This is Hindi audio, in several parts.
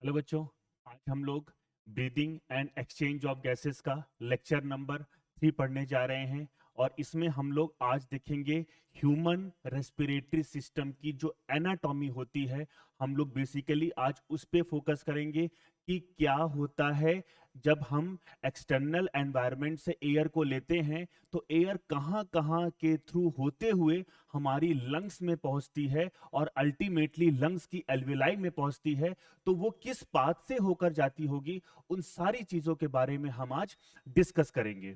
हेलो बच्चों। आज हम लोग breathing and exchange of gases का लेक्चर नंबर 3 पढ़ने जा रहे हैं। और इसमें हम लोग आज देखेंगे ह्यूमन रेस्पिरेटरी सिस्टम की जो एनाटॉमी होती है। हम लोग बेसिकली आज उस पे फोकस करेंगे कि क्या होता है जब हम एक्सटर्नल एनवायरनमेंट से एयर को लेते हैं, तो एयर कहाँ कहाँ के थ्रू होते हुए हमारी लंग्स में पहुंचती है और अल्टीमेटली लंग्स की एल्वेलाई में पहुंचती है। तो वो किस पाथ से होकर जाती होगी, उन सारी चीजों के बारे में हम आज डिस्कस करेंगे।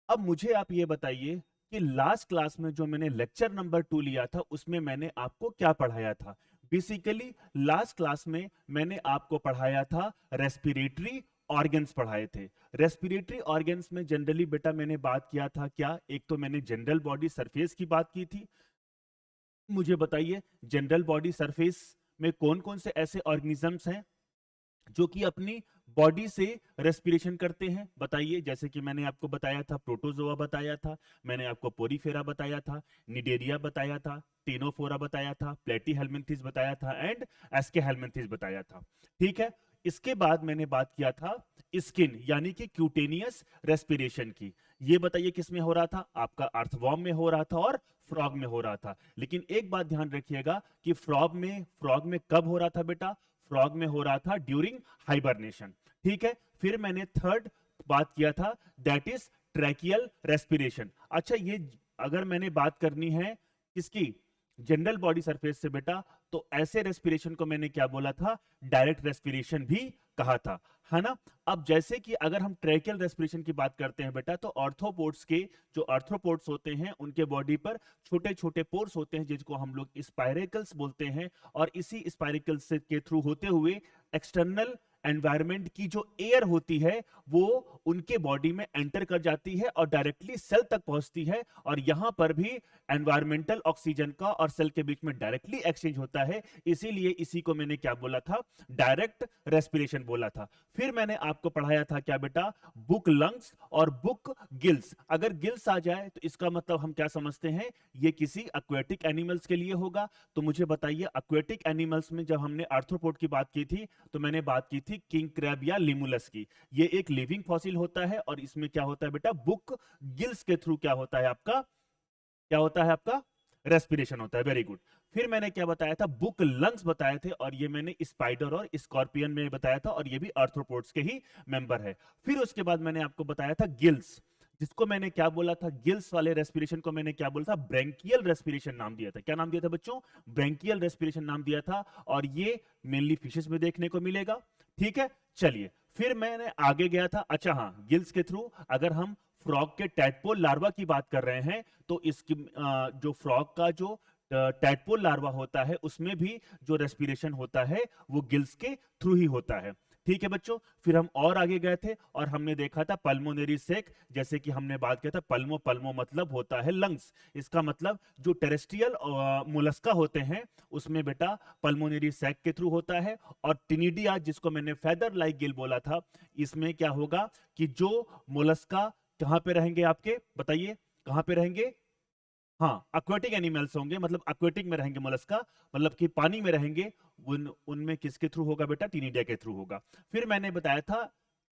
अब मुझे आप ये बताइए कि लास्ट क्लास में जो मैंने लेक्चर नंबर 2 लिया था उसमें मैंने आपको क्या पढ़ाया था। बेसिकली लास्ट क्लास में मैंने आपको पढ़ाया था रेस्पिरेटरी ऑर्गन्स पढ़ाए थे। रेस्पिरेटरी ऑर्गन्स में जनरली बेटा मैंने बात किया था क्या, एक तो मैंने जनरल बॉडी सरफेस की बात की थी। मुझे बताइए जनरल बॉडी सरफेस में कौन कौन से ऐसे ऑर्गेनिजम्स हैं जो कि अपनी बॉडी से रेस्पिरेशन करते हैं। बताइए, जैसे कि मैंने आपको बताया था प्रोटोजोआ बताया था, मैंने आपको पोरीफेरा बताया था, निडेरिया बताया था, टेनोफोरा बताया था, प्लेटीहेल्मिन्थेस बताया था एंड एस्केहेल्मिन्थेस बताया था। ठीक है। इसके बाद मैंने बात किया था स्किन यानी कि क्यूटेनियस रेस्पिरेशन की। ये बताइए किस में हो रहा था, आपका अर्थवॉर्म में हो रहा था और फ्रॉग में हो रहा था। लेकिन एक बात ध्यान रखिएगा कि फ्रॉग में कब हो रहा था बेटा, फ्रॉग में हो रहा था ड्यूरिंग हाइबरनेशन। ठीक है। फिर मैंने थर्ड बात किया था दैट इज ट्रैकियल रेस्पिरेशन। अच्छा, ये अगर मैंने बात करनी है किसकी, जनरल बॉडी सरफेस से बेटा, तो ऐसे रेस्पिरेशन को मैंने क्या बोला था, डायरेक्ट रेस्पिरेशन भी कहा था, है ना। अब जैसे कि अगर हम ट्रैकियल रेस्पिरेशन की बात करते हैं बेटा, तो ऑर्थोपोड्स के जो आर्थ्रोपोड्स होते हैं उनके बॉडी पर छोटे छोटे पोर्स होते हैं जिनको हम लोग स्पाइरेकल्स बोलते हैं। और इसी स्पाइरेकल्स के थ्रू होते हुए एक्सटर्नल एनवायरनमेंट की जो एयर होती है वो उनके बॉडी में एंटर कर जाती है और डायरेक्टली सेल तक पहुंचती है। और यहां पर भी एनवायरमेंटल ऑक्सीजन का और सेल के बीच में डायरेक्टली एक्सचेंज होता है। इसीलिए इसी को मैंने क्या बोला था, डायरेक्ट रेस्पिरेशन बोला था। फिर मैंने आपको पढ़ाया था क्या बेटा, बुक लंग्स और बुक गिल्स। अगर गिल्स आ जाए तो इसका मतलब हम क्या समझते हैं, ये किसी एक्वेटिक एनिमल्स के लिए होगा। तो मुझे बताइए एक्वेटिक एनिमल्स में जब हमने आर्थ्रोपोड की बात की थी तो मैंने बात की थी किंग क्रैब या लिमुलस की। ये एक लिविंग फॉसिल होता है और इसमें क्या होता है बेटा, बुक गिल्स के थ्रू क्या होता है आपका, क्या होता है आपका, रेस्पिरेशन होता है। Very good. फिर मैंने क्या बताया था, बुक लंग्स बताए थे और ये मैंने स्पाइडर और स्कॉर्पियन में बताया था और ये भी आर्थ्रोपोड्स के ही मेंबर है। फिर उसके बाद मैंने आपको बताया था गिल्स, जिसको मैंने क्या बोला था, गिल्स वाले रेस्पिरेशन को मैंने क्या बोला था, ब्रेंकियल रेस्पिरेशन नाम दिया था। क्या नाम दिया था बच्चों, ब्रेंकियल रेस्पिरेशन नाम दिया था। और ये मेनली फिशेस में देखने को मिलेगा। ठीक है। चलिए फिर मैंने आगे गया था। अच्छा हाँ, गिल्स के थ्रू अगर हम फ्रॉग के टैडपोल लार्वा की बात कर रहे हैं तो इसकी जो फ्रॉग का जो टैडपोल लार्वा होता है उसमें भी जो रेस्पिरेशन होता है वो गिल्स के थ्रू ही होता है। ठीक है बच्चों। फिर हम और आगे गए थे और हमने देखा था पल्मोनरी सेक। जैसे कि हमने बात किया था पल्मो, पल्मो मतलब होता है लंग्स। इसका मतलब जो टेरेस्ट्रियल मोलस्का होते हैं उसमें बेटा पल्मोनरी सेक के थ्रू होता है। और टिनिडिया जिसको मैंने फेदर लाइक गिल बोला था, इसमें क्या होगा कि जो मोलस्का कहां पे रहेंगे आपके, बताइए कहां पे रहेंगे, हाँ एक्वेटिक एनिमल्स होंगे, मतलब एक्वेटिक में रहेंगे मोलस्का, मतलब कि पानी में रहेंगे। उनमें किसके थ्रू होगा बेटा, टिनिडिया के थ्रू होगा। फिर मैंने बताया था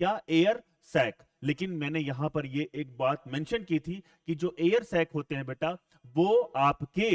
क्या, एयर सैक। लेकिन मैंने यहां पर ये एक बात मेंशन की थी कि जो एयर सैक होते हैं बेटा वो आपके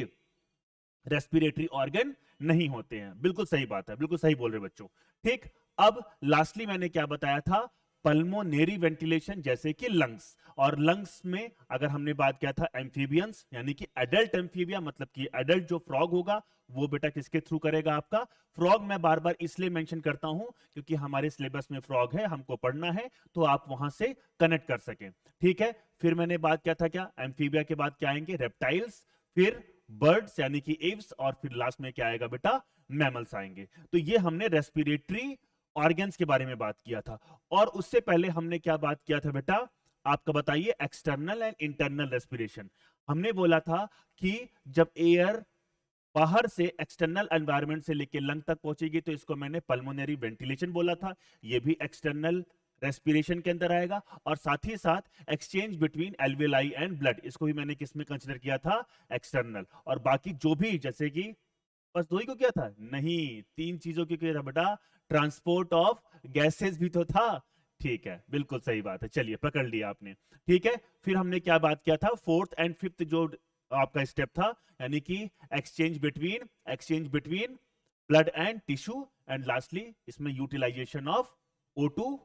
रेस्पिरेटरी ऑर्गन नहीं होते हैं। बिल्कुल सही बात है, बिल्कुल सही बोल रहे बच्चों। ठीक। अब लास्टली मैंने क्या बताया था, पल्मोनेरी वेंटिलेशन जैसे कि लंग्स। और लंग्स में अगर हमने बात किया था एम्फीबियंस यानी कि एडल्ट एम्फीबिया, मतलब कि एडल्ट जो फ्रॉग होगा वो बेटा किसके थ्रू करेगा आपका, फ्रॉग। मैं बार बार इसलिए मेंशन करता हूं क्योंकि हमारे सिलेबस में फ्रॉग है, हमको पढ़ना है, तो आप वहां से कनेक्ट कर सकें। ठीक है। फिर मैंने बात किया था क्या, एम्फीबिया के बाद क्या आएंगे, रेप्टाइल्स, फिर बर्ड्स यानी कि एव्स, और फिर लास्ट में क्या आएगा बेटा, मैमल्स आएंगे। तो ये हमने रेस्पिरेटरी ऑर्गन्स के बारे में बात किया था। और उससे पहले हमने क्या बात किया था बेटा, आपका बताइए, एक्सटर्नल एंड इंटरनल रेस्पिरेशन। हमने बोला था कि जब एयर बाहर से एक्सटर्नल एनवायरनमेंट से लेकर लंग तक पहुंचेगी तो इसको मैंने पल्मोनरी वेंटिलेशन बोला था। ये भी एक्सटर्नल रेस्पिरेशन के अंदर आएगा। और साथ ही साथ exchange between alveoli and blood, इसको भी मैंने किस में कंसीडर किया था, एक्सटर्नल। और बाकी जो भी जैसे कि बस दो ही को किया था? नहीं, तीन चीजों को किया था बेटा, ट्रांसपोर्ट ऑफ गैसेस भी तो था। ठीक है, बिल्कुल सही बात है, चलिए पकड़ लिया आपने। ठीक है, फिर हमने क्या बात किया था, फोर्थ एंड फिफ्थ जो आपका स्टेप था, यानी कि exchange between blood and tissue, and lastly इसमें utilization of O2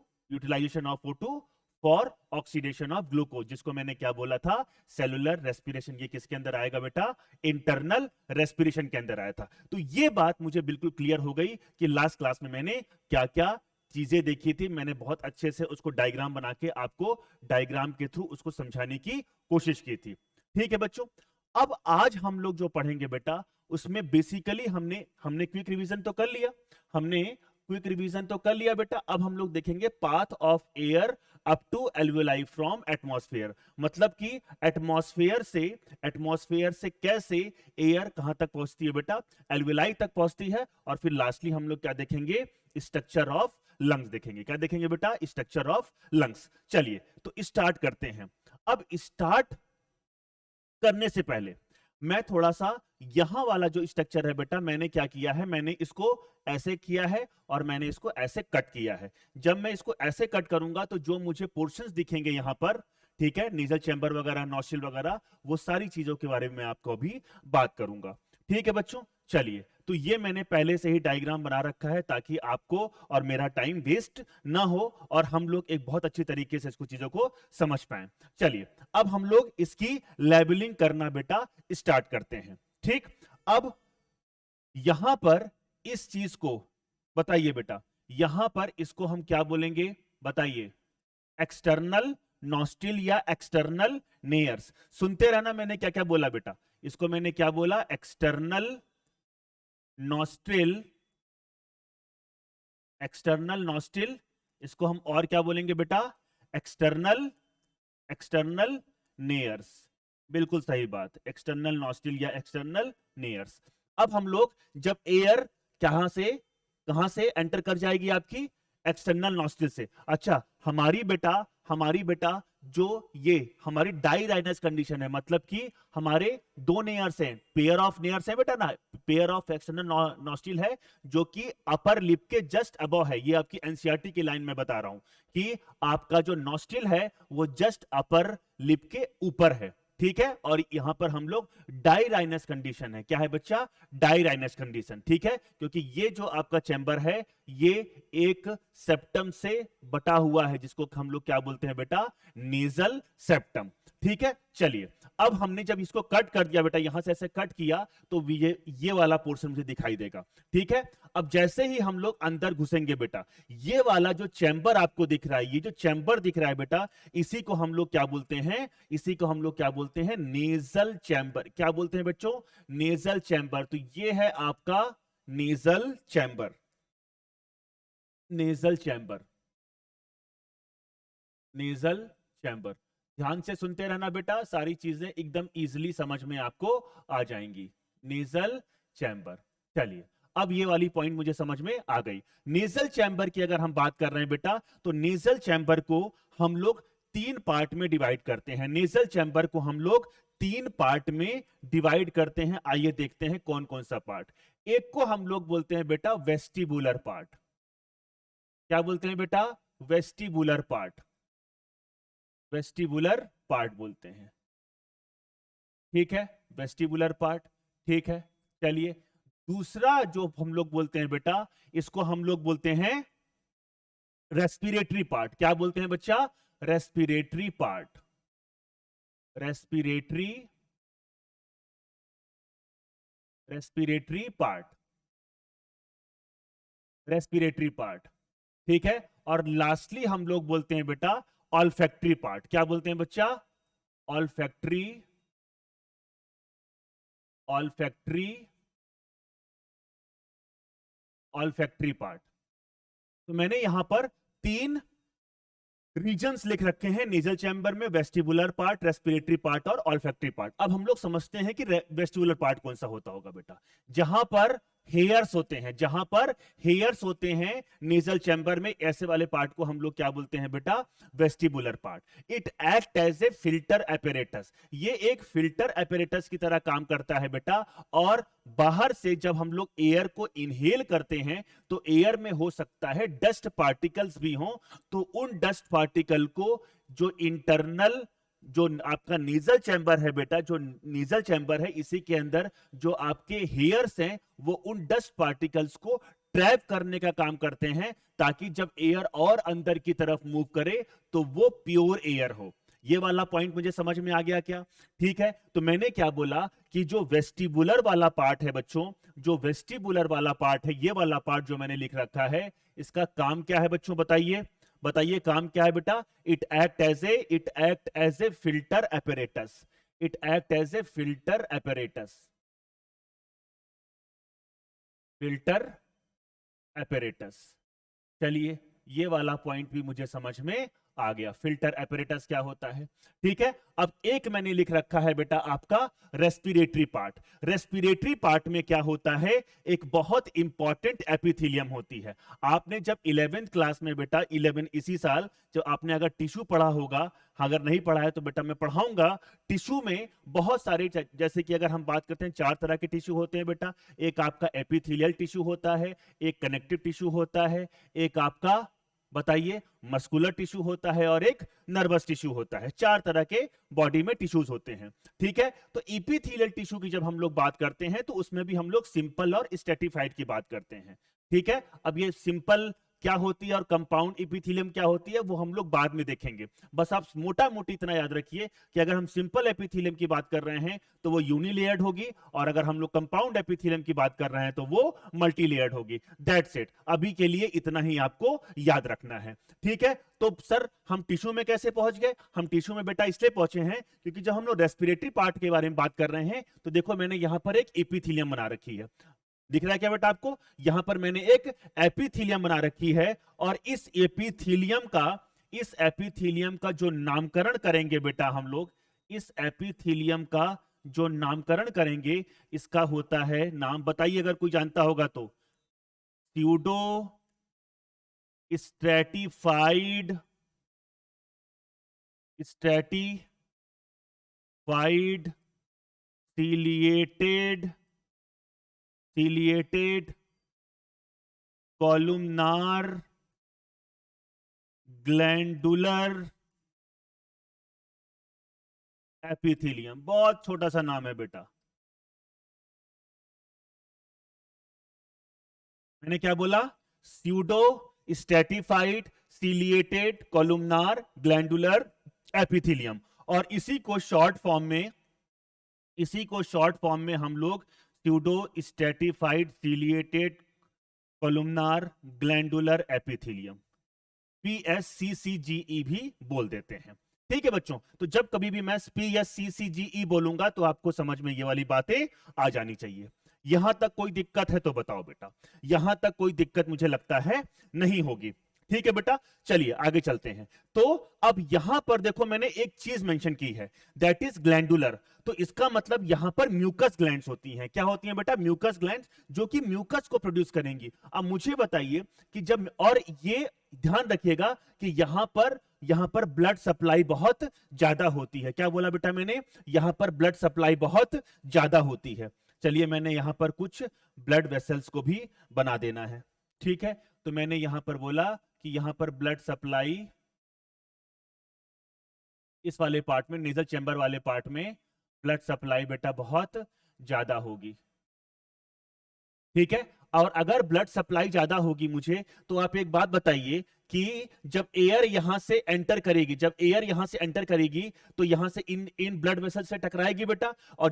for oxidation of glucose, जिसको मैंने क्या बोला था, सेलुलर रेस्पिरेशन। ये किसके अंदर आएगा बेटा, इंटरनल रेस्पिरेशन के अंदर आया था। तो ये बात मुझे बिल्कुल क्लियर हो गई कि लास्ट क्लास में मैंने क्या क्या चीजें देखी थी। मैंने बहुत अच्छे से उसको डायग्राम बना के आपको डायग्राम के थ्रू उसको समझाने की कोशिश की थी। ठीक है बच्चों, अब आज हम लोग जो पढ़ेंगे बेटा, उसमें बेसिकली हमने क्विक रिवीजन तो कर लिया, बेटा। अब हम लोग देखेंगे path of air up to alveoli from atmosphere, मतलब कि एटमॉस्फेयर से कैसे एयर कहां तक पहुंचती है बेटा, एल्वेलाई तक पहुंचती है। और फिर लास्टली हम लोग क्या देखेंगे, स्ट्रक्चर ऑफ लंग्स देखेंगे। क्या देखेंगे बेटा, स्ट्रक्चर ऑफ लंग्स। चलिए तो स्टार्ट करते हैं। अब स्टार्ट करने से पहले मैं थोड़ा सा यहां वाला जो स्ट्रक्चर है बेटा, मैंने क्या किया है, मैंने इसको ऐसे किया है और मैंने इसको ऐसे कट किया है। जब मैं इसको ऐसे कट करूंगा तो जो मुझे पोर्शंस दिखेंगे यहां पर, ठीक है, नीजल चैम्बर वगैरह, नॉस्ट्रिल वगैरह, वो सारी चीजों के बारे में आपको अभी बात करूंगा। ठीक है बच्चों, चलिए तो ये मैंने पहले से ही डायग्राम बना रखा है ताकि आपको और मेरा टाइम वेस्ट ना हो और हम लोग एक बहुत अच्छी तरीके से इसको चीजों को समझ पाए। चलिए अब हम लोग इसकी लेबलिंग करना बेटा स्टार्ट करते हैं। ठीक, अब यहां पर इस चीज को बताइए बेटा, यहां पर इसको हम क्या बोलेंगे, बताइए, एक्सटर्नल नॉस्ट्रिल या एक्सटर्नल नेयर्स। सुनते रहना मैंने क्या क्या बोला बेटा, इसको मैंने क्या बोला, एक्सटर्नल नॉस्ट्रिल, इसको हम और क्या बोलेंगे बेटा, एक्सटर्नल नेयर्स। बिल्कुल सही बात, एक्सटर्नल नॉस्ट्रिल या एक्सटर्नल नेयर्स। अब हम लोग जब एयर कहां से एंटर कर जाएगी आपकी, एक्सटर्नल नॉस्ट्रिल से। अच्छा, हमारी बेटा जो ये हमारी डाइराइनस कंडीशन है, मतलब कि हमारे दो नेयर्स हैं, पेयर ऑफ नेयर्स है बेटा ना, पेयर ऑफ एक्सटर्नल नॉस्ट्रिल है जो कि अपर लिप के जस्ट अबव है। ये आपकी एनसीईआरटी की लाइन में बता रहा हूं कि आपका जो नॉस्ट्रिल है वो जस्ट अपर लिप के ऊपर है। ठीक है, और यहां पर हम लोग डाइराइनस कंडीशन है, क्या है बच्चा, डाइराइनस कंडीशन। ठीक है, क्योंकि ये जो आपका चैम्बर है ये एक सेप्टम से बटा हुआ है, जिसको हम लोग क्या बोलते हैं बेटा, नेजल सेप्टम। ठीक है, चलिए अब हमने जब इसको कट कर दिया बेटा, यहां से ऐसे कट किया तो ये वाला पोर्शन मुझे दिखाई देगा। ठीक है, अब जैसे ही हम लोग अंदर घुसेंगे बेटा, ये वाला जो चैम्बर आपको दिख रहा है, ये जो चैम्बर दिख रहा है बेटा, इसी को हम लोग क्या बोलते हैं, नेजल चैम्बर। क्या बोलते हैं बच्चों, नेजल चैम्बर। तो ये है आपका नेजल चैम्बर, नेजल चैम्बर। ध्यान से सुनते रहना बेटा, सारी चीजें एकदम इजीली समझ में आपको आ जाएंगी। नेजल चैम्बर, चलिए अब ये वाली पॉइंट मुझे समझ में आ गई। नेजल चैम्बर की अगर हम बात कर रहे हैं बेटा, तो नेजल चैम्बर को हम लोग तीन पार्ट में डिवाइड करते हैं। नेजल चैम्बर को हम लोग तीन पार्ट में डिवाइड करते हैं। आइए देखते हैं कौन कौन सा पार्ट। एक को हम लोग बोलते हैं बेटा वेस्टिबुलर पार्ट। क्या बोलते हैं बेटा, वेस्टिबुलर पार्ट, वेस्टिबुलर पार्ट बोलते हैं। ठीक है, वेस्टिबुलर पार्ट। ठीक है, चलिए दूसरा जो हम लोग बोलते हैं बेटा, इसको हम लोग बोलते हैं रेस्पिरेटरी पार्ट। क्या बोलते हैं बच्चा, respiratory part, respiratory part, respiratory part. ठीक है, और लास्टली हम लोग बोलते हैं बेटा ऑल्फैक्टरी पार्ट। क्या बोलते हैं बच्चा, ऑल्फैक्टरी पार्ट। तो मैंने यहां पर तीन रीजन्स लिख रखे हैं नेजल चैम्बर में, वेस्टिबुलर पार्ट, रेस्पिरेटरी पार्ट और ऑल्फैक्टरी पार्ट। अब हम लोग समझते हैं कि वेस्टिबुलर पार्ट कौन सा होता होगा बेटा, जहां पर हेयर्स होते हैं, जहां पर हेयर्स होते हैं नेजल चैम्बर में, ऐसे वाले पार्ट को हम लोग क्या बोलते हैं बेटा, vestibular part. It act as a filter apparatus, ये एक फिल्टर एपेरेटस की तरह काम करता है बेटा। और बाहर से जब हम लोग एयर को इनहेल करते हैं तो एयर में हो सकता है डस्ट पार्टिकल्स भी हों, तो उन डस्ट पार्टिकल को जो इंटरनल जो आपका नीजल चैम्बर है बेटा, जो नीजल चैम्बर है इसी के अंदर जो आपके हेयर्स हैं वो उन डस्ट पार्टिकल्स को ट्रैप करने का काम करते हैं, ताकि जब एयर और अंदर की तरफ मूव करे तो वो प्योर एयर हो। ये वाला पॉइंट मुझे समझ में आ गया क्या? ठीक है, तो मैंने क्या बोला कि जो वेस्टिबुलर वाला पार्ट है बच्चों, जो वेस्टिबुलर वाला पार्ट है, ये वाला पार्ट जो मैंने लिख रखा है, इसका काम क्या है बच्चों, बताइए बताइए काम क्या है बेटा? It act as a filter apparatus, it act as a filter apparatus, filter apparatus. चलिए, ये वाला पॉइंट भी मुझे समझ में आ गया, फिल्टर एपेरेटस क्या होता है। ठीक है, अब एक मैंने लिख रखा है बेटा आपका रेस्पिरेटरी पार्ट। रेस्पिरेटरी पार्ट में क्या होता है, एक बहुत इंपॉर्टेंट एपिथेलियम होती है। आपने जब 11th क्लास में बेटा, 11 इसी साल, जो आपने अगर टिश्यू पढ़ा होगा, अगर नहीं पढ़ा है तो बेटा मैं पढ़ाऊंगा। टिश्यू में बहुत सारे, जैसे कि अगर हम बात करते हैं 4 तरह के टिश्यू होते हैं बेटा। एक आपका एपिथेलियल टिश्यू होता है, एक कनेक्टिव टिश्यू होता है, एक आपका बताइए मस्कुलर टिश्यू होता है, और एक नर्वस टिश्यू होता है। 4 तरह के बॉडी में टिश्यूज होते हैं। ठीक है, तो इपिथेलियल टिश्यू की जब हम लोग बात करते हैं तो उसमें भी हम लोग सिंपल और स्ट्रेटिफाइड की बात करते हैं। ठीक है, अब ये सिंपल क्या होती है और कंपाउंड इपिथेलियम क्या होती है वो हम लोग बाद में देखेंगे। बस आप मोटा मोटी इतना याद रखिए कि अगर हम सिंपल एपिथेलियम की बात कर रहे हैं तो वो यूनिलेयर्ड होगी, और अगर हम लोग कंपाउंड एपिथेलियम की बात कर रहे हैं तो वो मल्टीलेयर्ड होगी। दैट्स इट, अभी के लिए इतना ही आपको याद रखना है। ठीक है, तो सर हम टिश्यू में कैसे पहुंच गए? हम टिश्यू में बेटा इसलिए पहुंचे हैं क्योंकि जब हम लोग रेस्पिरेटरी पार्ट के बारे में बात कर रहे हैं तो देखो मैंने यहां पर एक एपिथेलियम बना रखी है। दिख रहा है क्या बेटा आपको? यहां पर मैंने एक एपिथेलियम बना रखी है, और इस एपिथेलियम का जो नामकरण करेंगे बेटा हम लोग, इस एपिथेलियम का जो नामकरण करेंगे, इसका होता है नाम, बताइए अगर कोई जानता होगा तो, pseudo stratified ciliated कॉलुमनार glandular epithelium. बहुत छोटा सा नाम है बेटा। मैंने क्या बोला? Pseudo stratified ciliated कॉलुमनार glandular epithelium. और इसी को शॉर्ट फॉर्म में हम लोग pseudo stratified ciliated कॉलुमनार glandular epithelium, PSCCGE भी बोल देते हैं। ठीक है बच्चों, तो जब कभी भी मैं PSCCGE बोलूंगा तो आपको समझ में ये वाली बातें आ जानी चाहिए। यहां तक कोई दिक्कत है तो बताओ बेटा? यहां तक कोई दिक्कत मुझे लगता है नहीं होगी। ठीक है बेटा, चलिए आगे चलते हैं। तो अब यहां पर देखो मैंने एक चीज मेंशन की है, दैट इज ग्लैंडुलर। तो इसका मतलब यहां पर म्यूकस ग्लैंड्स होती हैं। क्या होती हैं बेटा? म्यूकस ग्लैंड्स, जो कि म्यूकस को प्रोड्यूस करेंगी। अब मुझे बताइए कि जब, और ये ध्यान रखिएगा कि यहां पर ब्लड सप्लाई बहुत ज्यादा होती है। क्या बोला बेटा मैंने? यहां पर ब्लड सप्लाई बहुत ज्यादा होती है। चलिए मैंने यहां पर कुछ ब्लड वेसल्स को भी बना देना है। ठीक है, तो मैंने यहां पर बोला कि यहां पर ब्लड सप्लाई इस वाले पार्ट में, नेजल चैम्बर वाले पार्ट में ब्लड सप्लाई बेटा बहुत ज्यादा होगी। ठीक है, और अगर ब्लड सप्लाई ज्यादा होगी मुझे, तो आप एक बात बताइए कि जब एयर यहां से एंटर करेगी, तो यहां से इन ब्लड वेसल से टकराएगी बेटा, और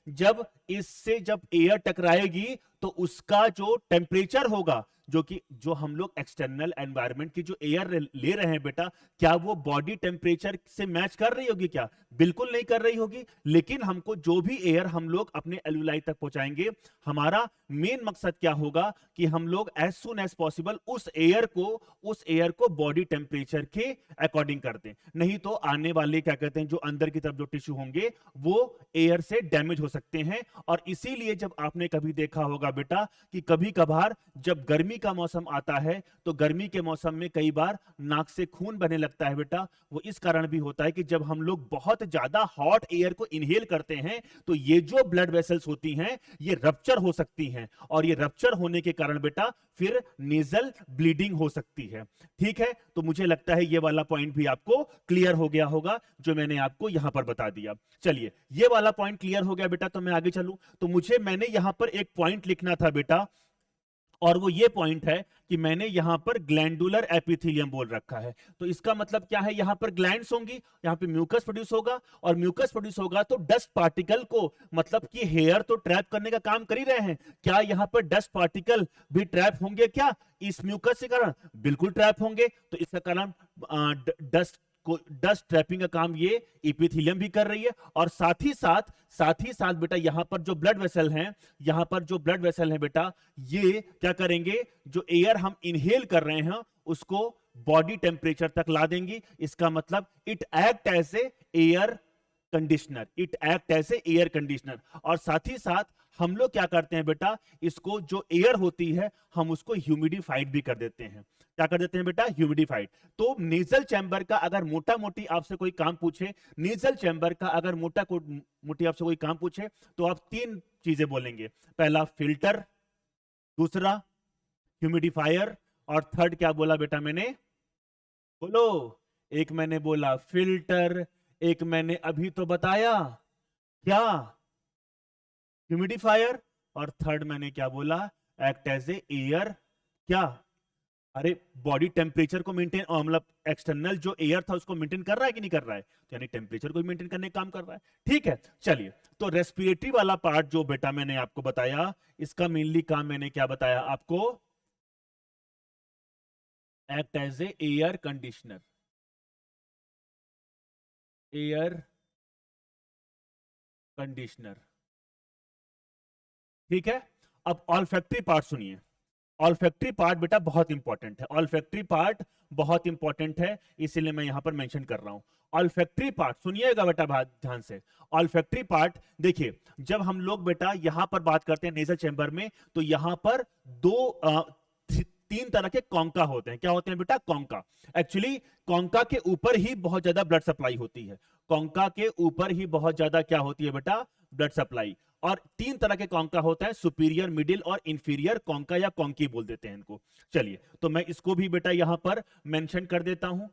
जब एयर टकराएगी तो उसका जो टेम्परेचर होगा, जो हम लोग एक्सटर्नल एनवायरनमेंट की जो एयर ले रहे हैं बेटा, क्या वो बॉडी टेम्परेचर से मैच कर रही होगी? क्या बिल्कुल नहीं कर रही होगी। लेकिन हमको जो भी एयर हम लोग अपने एल्यूलाई तक पहुंचाएंगे, हमारा मेन मकसद क्या होगा कि हम लोग एज सुन एज पॉसिबल उस एयर को बॉडी टेम्परेचर के अकॉर्डिंग कर दें। नहीं तो आने वाले क्या कहते हैं जो अंदर की तरफ जो टिश्यू होंगे वो एयर से डैमेज हो सकते हैं। और इसीलिए जब आपने कभी देखा होगा बेटा कि कभी कभार जब गर्मी का मौसम आता है तो गर्मी के मौसम में कई बार नाक से खून बहने लगता है बेटा। वो इस कारण भी होता है कि जब हम लोग बहुत ज्यादा हॉट एयर को इनहेल करते हैं तो ये जो ब्लड वेसल्स होती हैं ये रप्चर हो सकती हैं, और ये रप्चर होने के कारण बेटा फिर नेजल ब्लीडिंग हो सकती है। ठीक है, तो मुझे लगता है ये वाला पॉइंट भी आपको क्लियर हो गया होगा जो मैंने आपको यहां पर बता दिया। चलिए, ये वाला पॉइंट क्लियर हो गया बेटा, तो मैं आगे चलूं। तो मैंने यहां पर एक पॉइंट लिखना था बेटा, और वो ये पॉइंट है कि मैंने यहां पर ग्लैंडुलर एपिथेलियम बोल रखा है। तो इसका मतलब क्या है, यहां पर ग्लैंड्स होंगी, यहां पे म्यूकस प्रोड्यूस होगा, और म्यूकस प्रोड्यूस होगा तो डस्ट पार्टिकल को, मतलब कि हेयर तो ट्रैप करने का काम कर ही रहे हैं, क्या यहां पर डस्ट पार्टिकल भी ट्रैप होंगे क्या इस म्यूकस के कारण? बिल्कुल ट्रैप होंगे। तो इसका कारण डस्ट ट्रैपिंग का काम ये एपिथेलियम भी कर रही है। और साथ ही साथ बेटा यहां पर जो ब्लड वेसल हैं बेटा, ये क्या करेंगे, जो एयर हम इनहेल कर रहे हैं उसको बॉडी टेम्परेचर तक ला देंगी। इसका मतलब it act as a air conditioner. और साथ ही साथ हम लोग क्या करते हैं बेटा, इसको जो एयर होती है हम उसको ह्यूमिडिफाइड भी कर देते हैं। क्या कर देते हैं बेटा? ह्यूमिडिफाइड। तो नेजल चैम्बर का अगर मोटा मोटी आपसे कोई काम पूछे, तो आप तीन चीजें बोलेंगे। पहला फिल्टर, दूसरा ह्यूमिडिफायर, और थर्ड क्या बोला बेटा मैंने? बोलो। एक मैंने बोला फिल्टर, एक मैंने अभी तो बताया क्या, ह्यूमिडिफायर, और थर्ड मैंने क्या बोला? एक्ट एज ए एयर, क्या? अरे बॉडी टेम्परेचर को मेंटेन, मतलब एक्सटर्नल जो एयर था उसको मेंटेन कर रहा है कि नहीं कर रहा है? तो यानी टेम्परेचर को मेंटेन करने का काम कर रहा है। ठीक है, चलिए। तो रेस्पिरेटरी वाला पार्ट जो बेटा मैंने आपको बताया, इसका मेनली काम मैंने क्या बताया आपको? Act as a air conditioner, ठीक है। अब ऑल्फैक्टरी पार्ट सुनिए। ऑल्फैक्टरी पार्ट बेटा बहुत इंपॉर्टेंट है, इसीलिए मैं यहां पर मेंशन कर रहा हूं। ऑल्फैक्टरी पार्ट सुनिएगा बेटा ध्यान से। ऑल्फैक्टरी पार्ट देखिए, जब हम लोग बेटा यहां पर बात करते हैं नेजल चैम्बर में, तो यहां पर तीन तरह के कॉन्का होते हैं। क्या होते हैं बेटा? कॉन्का। एक्चुअली कॉन्का के ऊपर ही बहुत ज्यादा ब्लड सप्लाई होती है। कॉन्का के ऊपर ही बहुत ज्यादा क्या होती है बेटा? Blood supply. और तीन तरह के कॉन्का होता है, सुपीरियर, मिडिल और इंफीरियर कॉन्का, या कॉन्की बोल देते हैं इनको। चलिए, तो मैं इसको भी बेटा यहां पर मेंशन कर देता हूं।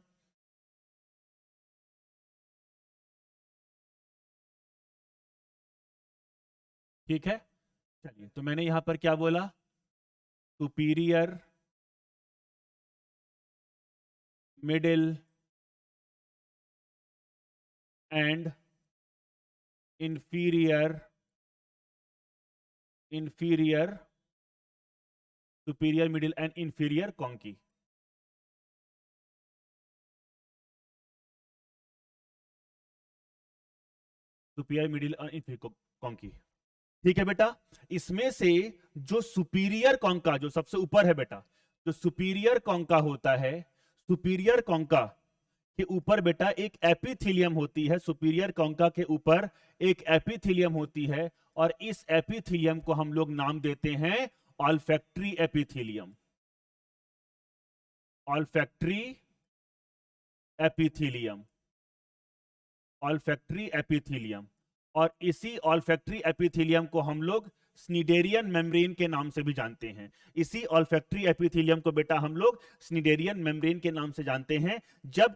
ठीक है, चलिए। तो मैंने यहां पर क्या बोला? Superior, middle and inferior, superior, middle and inferior conchae. Superior, middle और इंफीरियर कॉन्की। ठीक है बेटा। इसमें से जो सुपीरियर कॉन्का, जो सबसे ऊपर है बेटा, जो सुपीरियर कॉन्का होता है, सुपीरियर कॉन्का के ऊपर बेटा एक एपिथेलियम होती है। सुपीरियर कॉन्का के ऊपर एक एपिथेलियम होती है, और इस एपिथेलियम को हम लोग नाम देते हैं olfactory epithelium. Olfactory epithelium, olfactory epithelium. और इसी ऑल्फैक्टरी एपिथेलियम को हम लोग स्नीडेरियन मेम्ब्रेन के नाम से भी जानते हैं। इसी ऑल्फैक्टरी एपिथेलियम को बेटा हम लोग स्नीडेरियन मेम्ब्रेन के नाम से जानते हैं। जब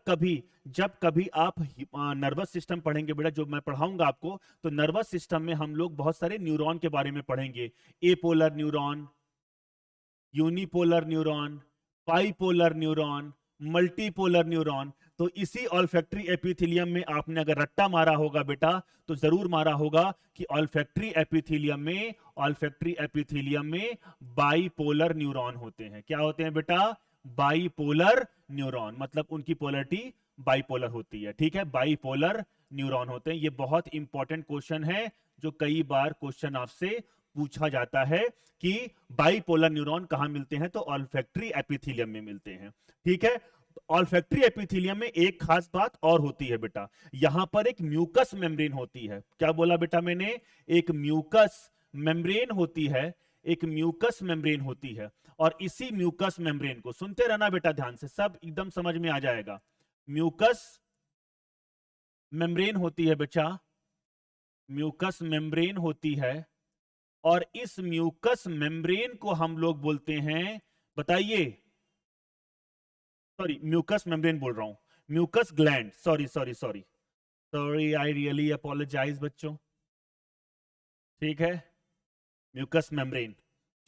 कभी आप नर्वस सिस्टम पढ़ेंगे बेटा, जो मैं पढ़ाऊंगा आपको, तो नर्वस सिस्टम में हम लोग बहुत सारे न्यूरॉन के बारे में पढ़ेंगे। Apolar neuron, unipolar neuron, bipolar neuron, multipolar neuron. तो इसी ऑल्फैक्टरी एपिथेलियम में आपने अगर रट्टा मारा होगा बेटा तो जरूर मारा होगा कि ऑल्फैक्टरी एपिथेलियम में बाइपोलर न्यूरॉन होते हैं। क्या होते हैं बेटा? बाइपोलर न्यूरॉन, मतलब उनकी पोलरिटी बाइपोलर होती है। ठीक है, बाइपोलर न्यूरॉन होते हैं। ये बहुत इंपॉर्टेंट क्वेश्चन है जो कई बार क्वेश्चन आपसे पूछा जाता है कि बाइपोलर न्यूरॉन कहां मिलते हैं, तो ऑल्फैक्टरी एपिथेलियम में मिलते हैं। ठीक है, ऑल्फैक्टरी एपिथेलियम में एक खास बात और होती है बेटा, यहां पर एक म्यूकस मेम्ब्रेन होती है। क्या बोला बेटा मैंने? एक म्यूकस मेम्ब्रेन होती है, एक म्यूकस मेम्ब्रेन होती है। और इसी म्यूकस मेम्ब्रेन को सुनते रहना बेटा ध्यान से, सब एकदम समझ में आ जाएगा। म्यूकस मेम्ब्रेन होती है बच्चा, म्यूकस मेम्ब्रेन होती है, और इस म्यूकस मेम्ब्रेन को हम लोग बोलते हैं, बताइए, सॉरी म्यूकस मेम्ब्रेन बोल रहा हूं, mucus gland, sorry I really apologise बच्चों। ठीक है, म्यूकस मेम्ब्रेन,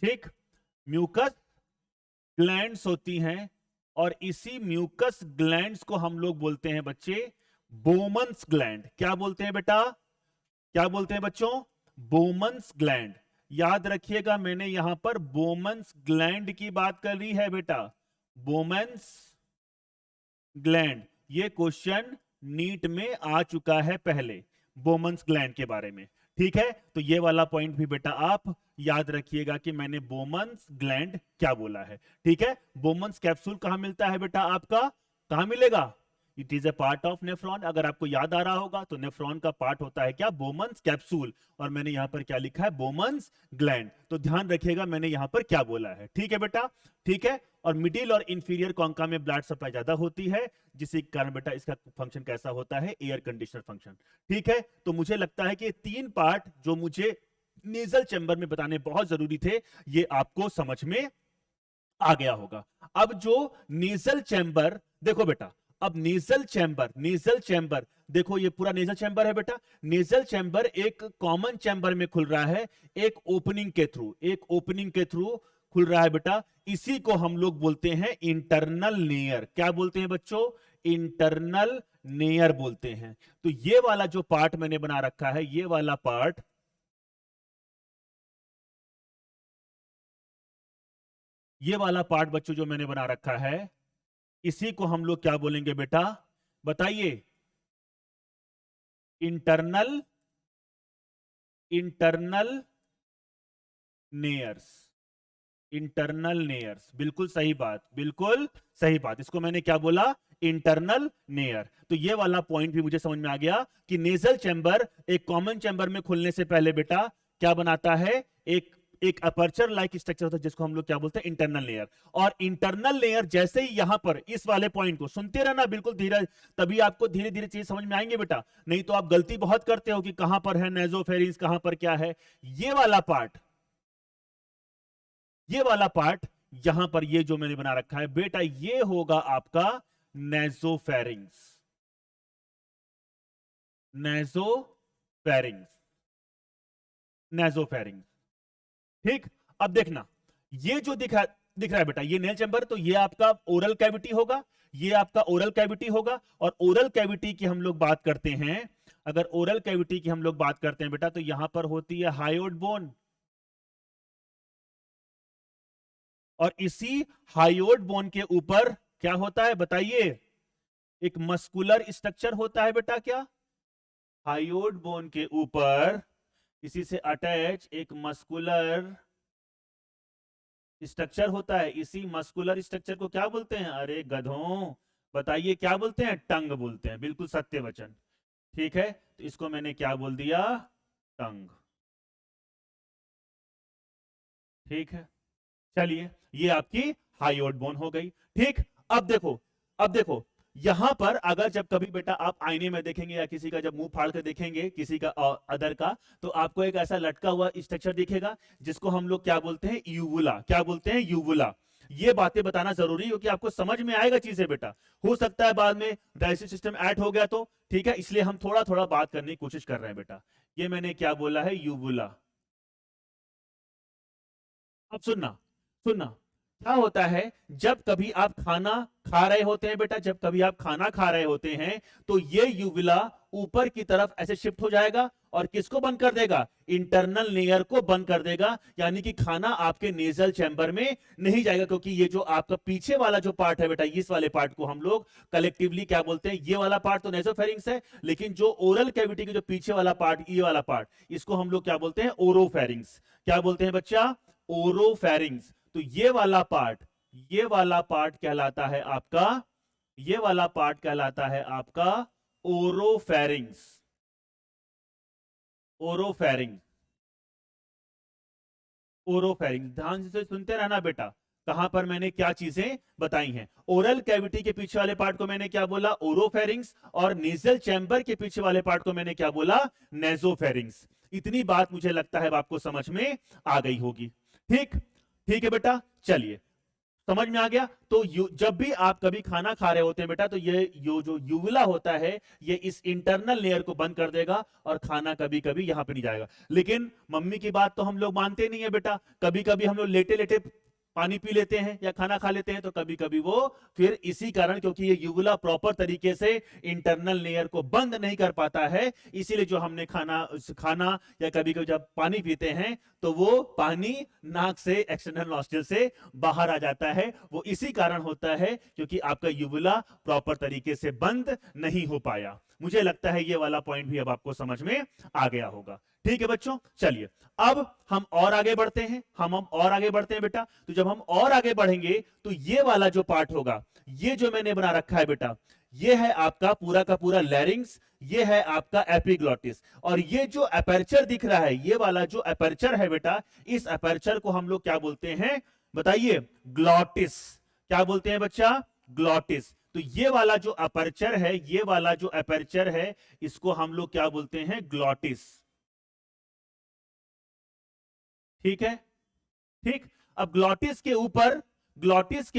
ठीक, म्यूकस ग्लैंड्स होती हैं, और इसी म्यूकस ग्लैंड्स को हम लोग बोलते हैं बच्चे बोमन्स ग्लैंड। क्या बोलते हैं बेटा? क्या बोलते हैं बच्चों? Bowman's gland. याद रखिएगा मैंने यहां पर बोमन्स ग्लैंड की बात कर रही है बेटा, बोमन्स ग्लैंड। ये क्वेश्चन नीट में आ चुका है पहले बोमन्स ग्लैंड के बारे में। ठीक है, तो ये वाला पॉइंट भी बेटा आप याद रखिएगा कि मैंने बोमन्स ग्लैंड क्या बोला है। ठीक है, बोमन्स कैप्सूल कहां मिलता है बेटा आपका? कहां मिलेगा? It is a part of nephron. अगर आपको याद आ रहा होगा तो नेफ्रॉन का पार्ट होता है क्या? Bowman's capsule. और मैंने यहां पर क्या लिखा है? Bowman's gland. तो ध्यान रखिएगा मैंने यहां पर क्या बोला है। ठीक है बेटा, ठीक है। और मिडिल और इंफीरियर कॉन्का में ब्लड सप्लाई ज्यादा होती है, जिसके कारण बेटा इसका फंक्शन कैसा होता है? Air conditioner function. ठीक है, तो मुझे लगता है कि तीन पार्ट जो मुझे नेजल चैम्बर में बताने बहुत जरूरी थे, ये आपको समझ में आ गया होगा। अब जो नेजल चैम्बर, देखो बेटा, अब नेजल चैम्बर देखो, ये पूरा नेजल चैम्बर है बेटा। नेजल चैम्बर एक कॉमन चैम्बर में खुल रहा है, एक ओपनिंग के थ्रू खुल रहा है बेटा। इसी को हम लोग बोलते हैं इंटरनल नेयर। क्या बोलते हैं बच्चों? इंटरनल नेयर बोलते हैं। तो ये वाला जो पार्ट मैंने बना रखा है, ये वाला पार्ट, बच्चों जो मैंने बना रखा है, इसी को हम लोग क्या बोलेंगे बेटा? बताइए। इंटरनल नेयर्स। इंटरनल नेयर्स, बिल्कुल सही बात, इसको मैंने क्या बोला? Internal near. तो ये वाला पॉइंट भी मुझे समझ में आ गया कि नेजल चैम्बर एक कॉमन चैम्बर में खुलने से पहले बेटा क्या बनाता है? एक अपर्चर लाइक स्ट्रक्चर होता है, जिसको हम लोग क्या बोलते हैं? Internal layer. और इंटरनल लेयर जैसे ही यहां पर इस वाले पॉइंट को सुनते रहना बिल्कुल धीरे, तभी आपको धीरे धीरे चीज समझ में आएंगे बेटा। नहीं तो आप गलती बहुत करते हो कि कहां पर है नेजोफेरिंग्स, कहां पर क्या है। ये वाला पार्ट यहां पर, ये जो मैंने बना रखा है बेटा, ये होगा आपका नेजोफेरिंग्स। नेजोफेरिंग्स, ठीक। अब देखना, ये जो दिख रहा है बेटा, ये नेल चैम्बर, तो ये आपका ओरल कैविटी होगा, और ओरल कैविटी की हम लोग बात करते हैं, अगर ओरल कैविटी की हम लोग बात करते हैं बेटा, तो यहां पर होती है हायोड बोन। और इसी हायोड बोन के ऊपर क्या होता है बताइए? एक मस्कुलर स्ट्रक्चर होता है बेटा। क्या? हायोड बोन के ऊपर इसी से अटैच एक मस्कुलर स्ट्रक्चर होता है। इसी मस्कुलर स्ट्रक्चर को क्या बोलते हैं? अरे गधों, बताइए क्या बोलते हैं? टंग बोलते हैं। बिल्कुल सत्य वचन। ठीक है, तो इसको मैंने क्या बोल दिया? टंग। ठीक है, चलिए, ये आपकी हायोड बोन हो गई। ठीक, अब देखो यहां पर अगर जब कभी बेटा आप आईने में देखेंगे या किसी का जब मुंह फाड़ कर देखेंगे किसी का अदर का, तो आपको एक ऐसा लटका हुआ स्ट्रक्चर दिखेगा जिसको हम लोग क्या बोलते हैं? यूवुला। क्या बोलते हैं? यूवुला। ये बातें बताना जरूरी है क्योंकि आपको समझ में आएगा चीजें बेटा। हो सकता है बाद में डाइजेस्टिव सिस्टम ऐड हो गया तो, ठीक है, इसलिए हम थोड़ा थोड़ा बात करने की कोशिश कर रहे हैं बेटा। ये मैंने क्या बोला है? यूवुला। अब सुनना, क्या होता है जब कभी आप खाना खा रहे होते हैं बेटा, जब कभी आप खाना खा रहे होते हैं तो ये यूविला ऊपर की तरफ ऐसे शिफ्ट हो जाएगा और किसको बंद कर देगा, इंटरनल लेयर को बंद कर देगा, यानी कि खाना आपके नेजल चैम्बर में नहीं जाएगा, क्योंकि ये जो आपका पीछे वाला जो पार्ट है बेटा, इस वाले पार्ट को हम लोग कलेक्टिवली क्या बोलते हैं, ये वाला पार्ट तो नेसोफेरिंक्स है, लेकिन जो ओरल कैविटी के जो पीछे वाला पार्ट, ये वाला पार्ट, इसको हम लोग क्या बोलते हैं, ओरोफेरिंक्स। क्या बोलते हैं बच्चा, ओरोफेरिंक्स। तो ये वाला पार्ट कहलाता है आपका, ये वाला पार्ट कहलाता है आपका ओरोफेरिंक्स। ओरोफेरिंक्स, ओरोफेरिंक्स, ध्यान से सुनते रहना बेटा, कहां पर मैंने क्या चीजें बताई हैं। ओरल कैविटी के पीछे वाले पार्ट को मैंने क्या बोला, ओरोफेरिंक्स, और नेजल चैम्बर के पीछे वाले पार्ट को मैंने क्या बोला, नेजोफेरिंक्स। इतनी बात मुझे लगता है आपको समझ में आ गई होगी। ठीक, ठीक है बेटा, चलिए समझ में आ गया। तो जब भी आप कभी खाना खा रहे होते हैं बेटा, तो ये जो यूविला होता है, ये इस इंटरनल लेयर को बंद कर देगा और खाना कभी कभी यहां पे नहीं जाएगा। लेकिन मम्मी की बात तो हम लोग मानते नहीं है बेटा, कभी कभी हम लोग लेटे लेटे पानी पी लेते हैं या खाना खा लेते हैं, तो कभी कभी वो फिर इसी कारण, क्योंकि ये यूविला प्रॉपर तरीके से इंटरनल लेयर को बंद नहीं कर पाता है, इसीलिए जो हमने खाना या कभी कभी जब पानी पीते हैं तो वो पानी नाक से, एक्सटर्नल नॉस्ट्रिल से बाहर आ जाता है। वो इसी कारण होता है क्योंकि आपका यूविला प्रॉपर तरीके से बंद नहीं हो पाया। मुझे लगता है ये वाला पॉइंट भी अब आपको समझ में आ गया होगा। ठीक है बच्चों, चलिए अब हम और आगे बढ़ते हैं, हम और आगे बढ़ते हैं बेटा। तो जब हम और आगे बढ़ेंगे तो ये वाला जो पार्ट होगा, ये जो मैंने बना रखा है बेटा, ये है आपका पूरा का पूरा लैरिंग्स, ये है आपका एपिग्लॉटिस, और ये जो अपर्चर दिख रहा है, ये वाला जो अपर्चर है बेटा, इस अपर्चर को हम लोग क्या बोलते हैं, बताइए, ग्लॉटिस। क्या बोलते हैं बच्चा, ग्लॉटिस। तो ये वाला जो अपर्चर है, ये वाला जो अपर्चर है, इसको हम लोग क्या बोलते हैं, ग्लॉटिस। ठीक है, ठीक। अब ग्लॉटिस के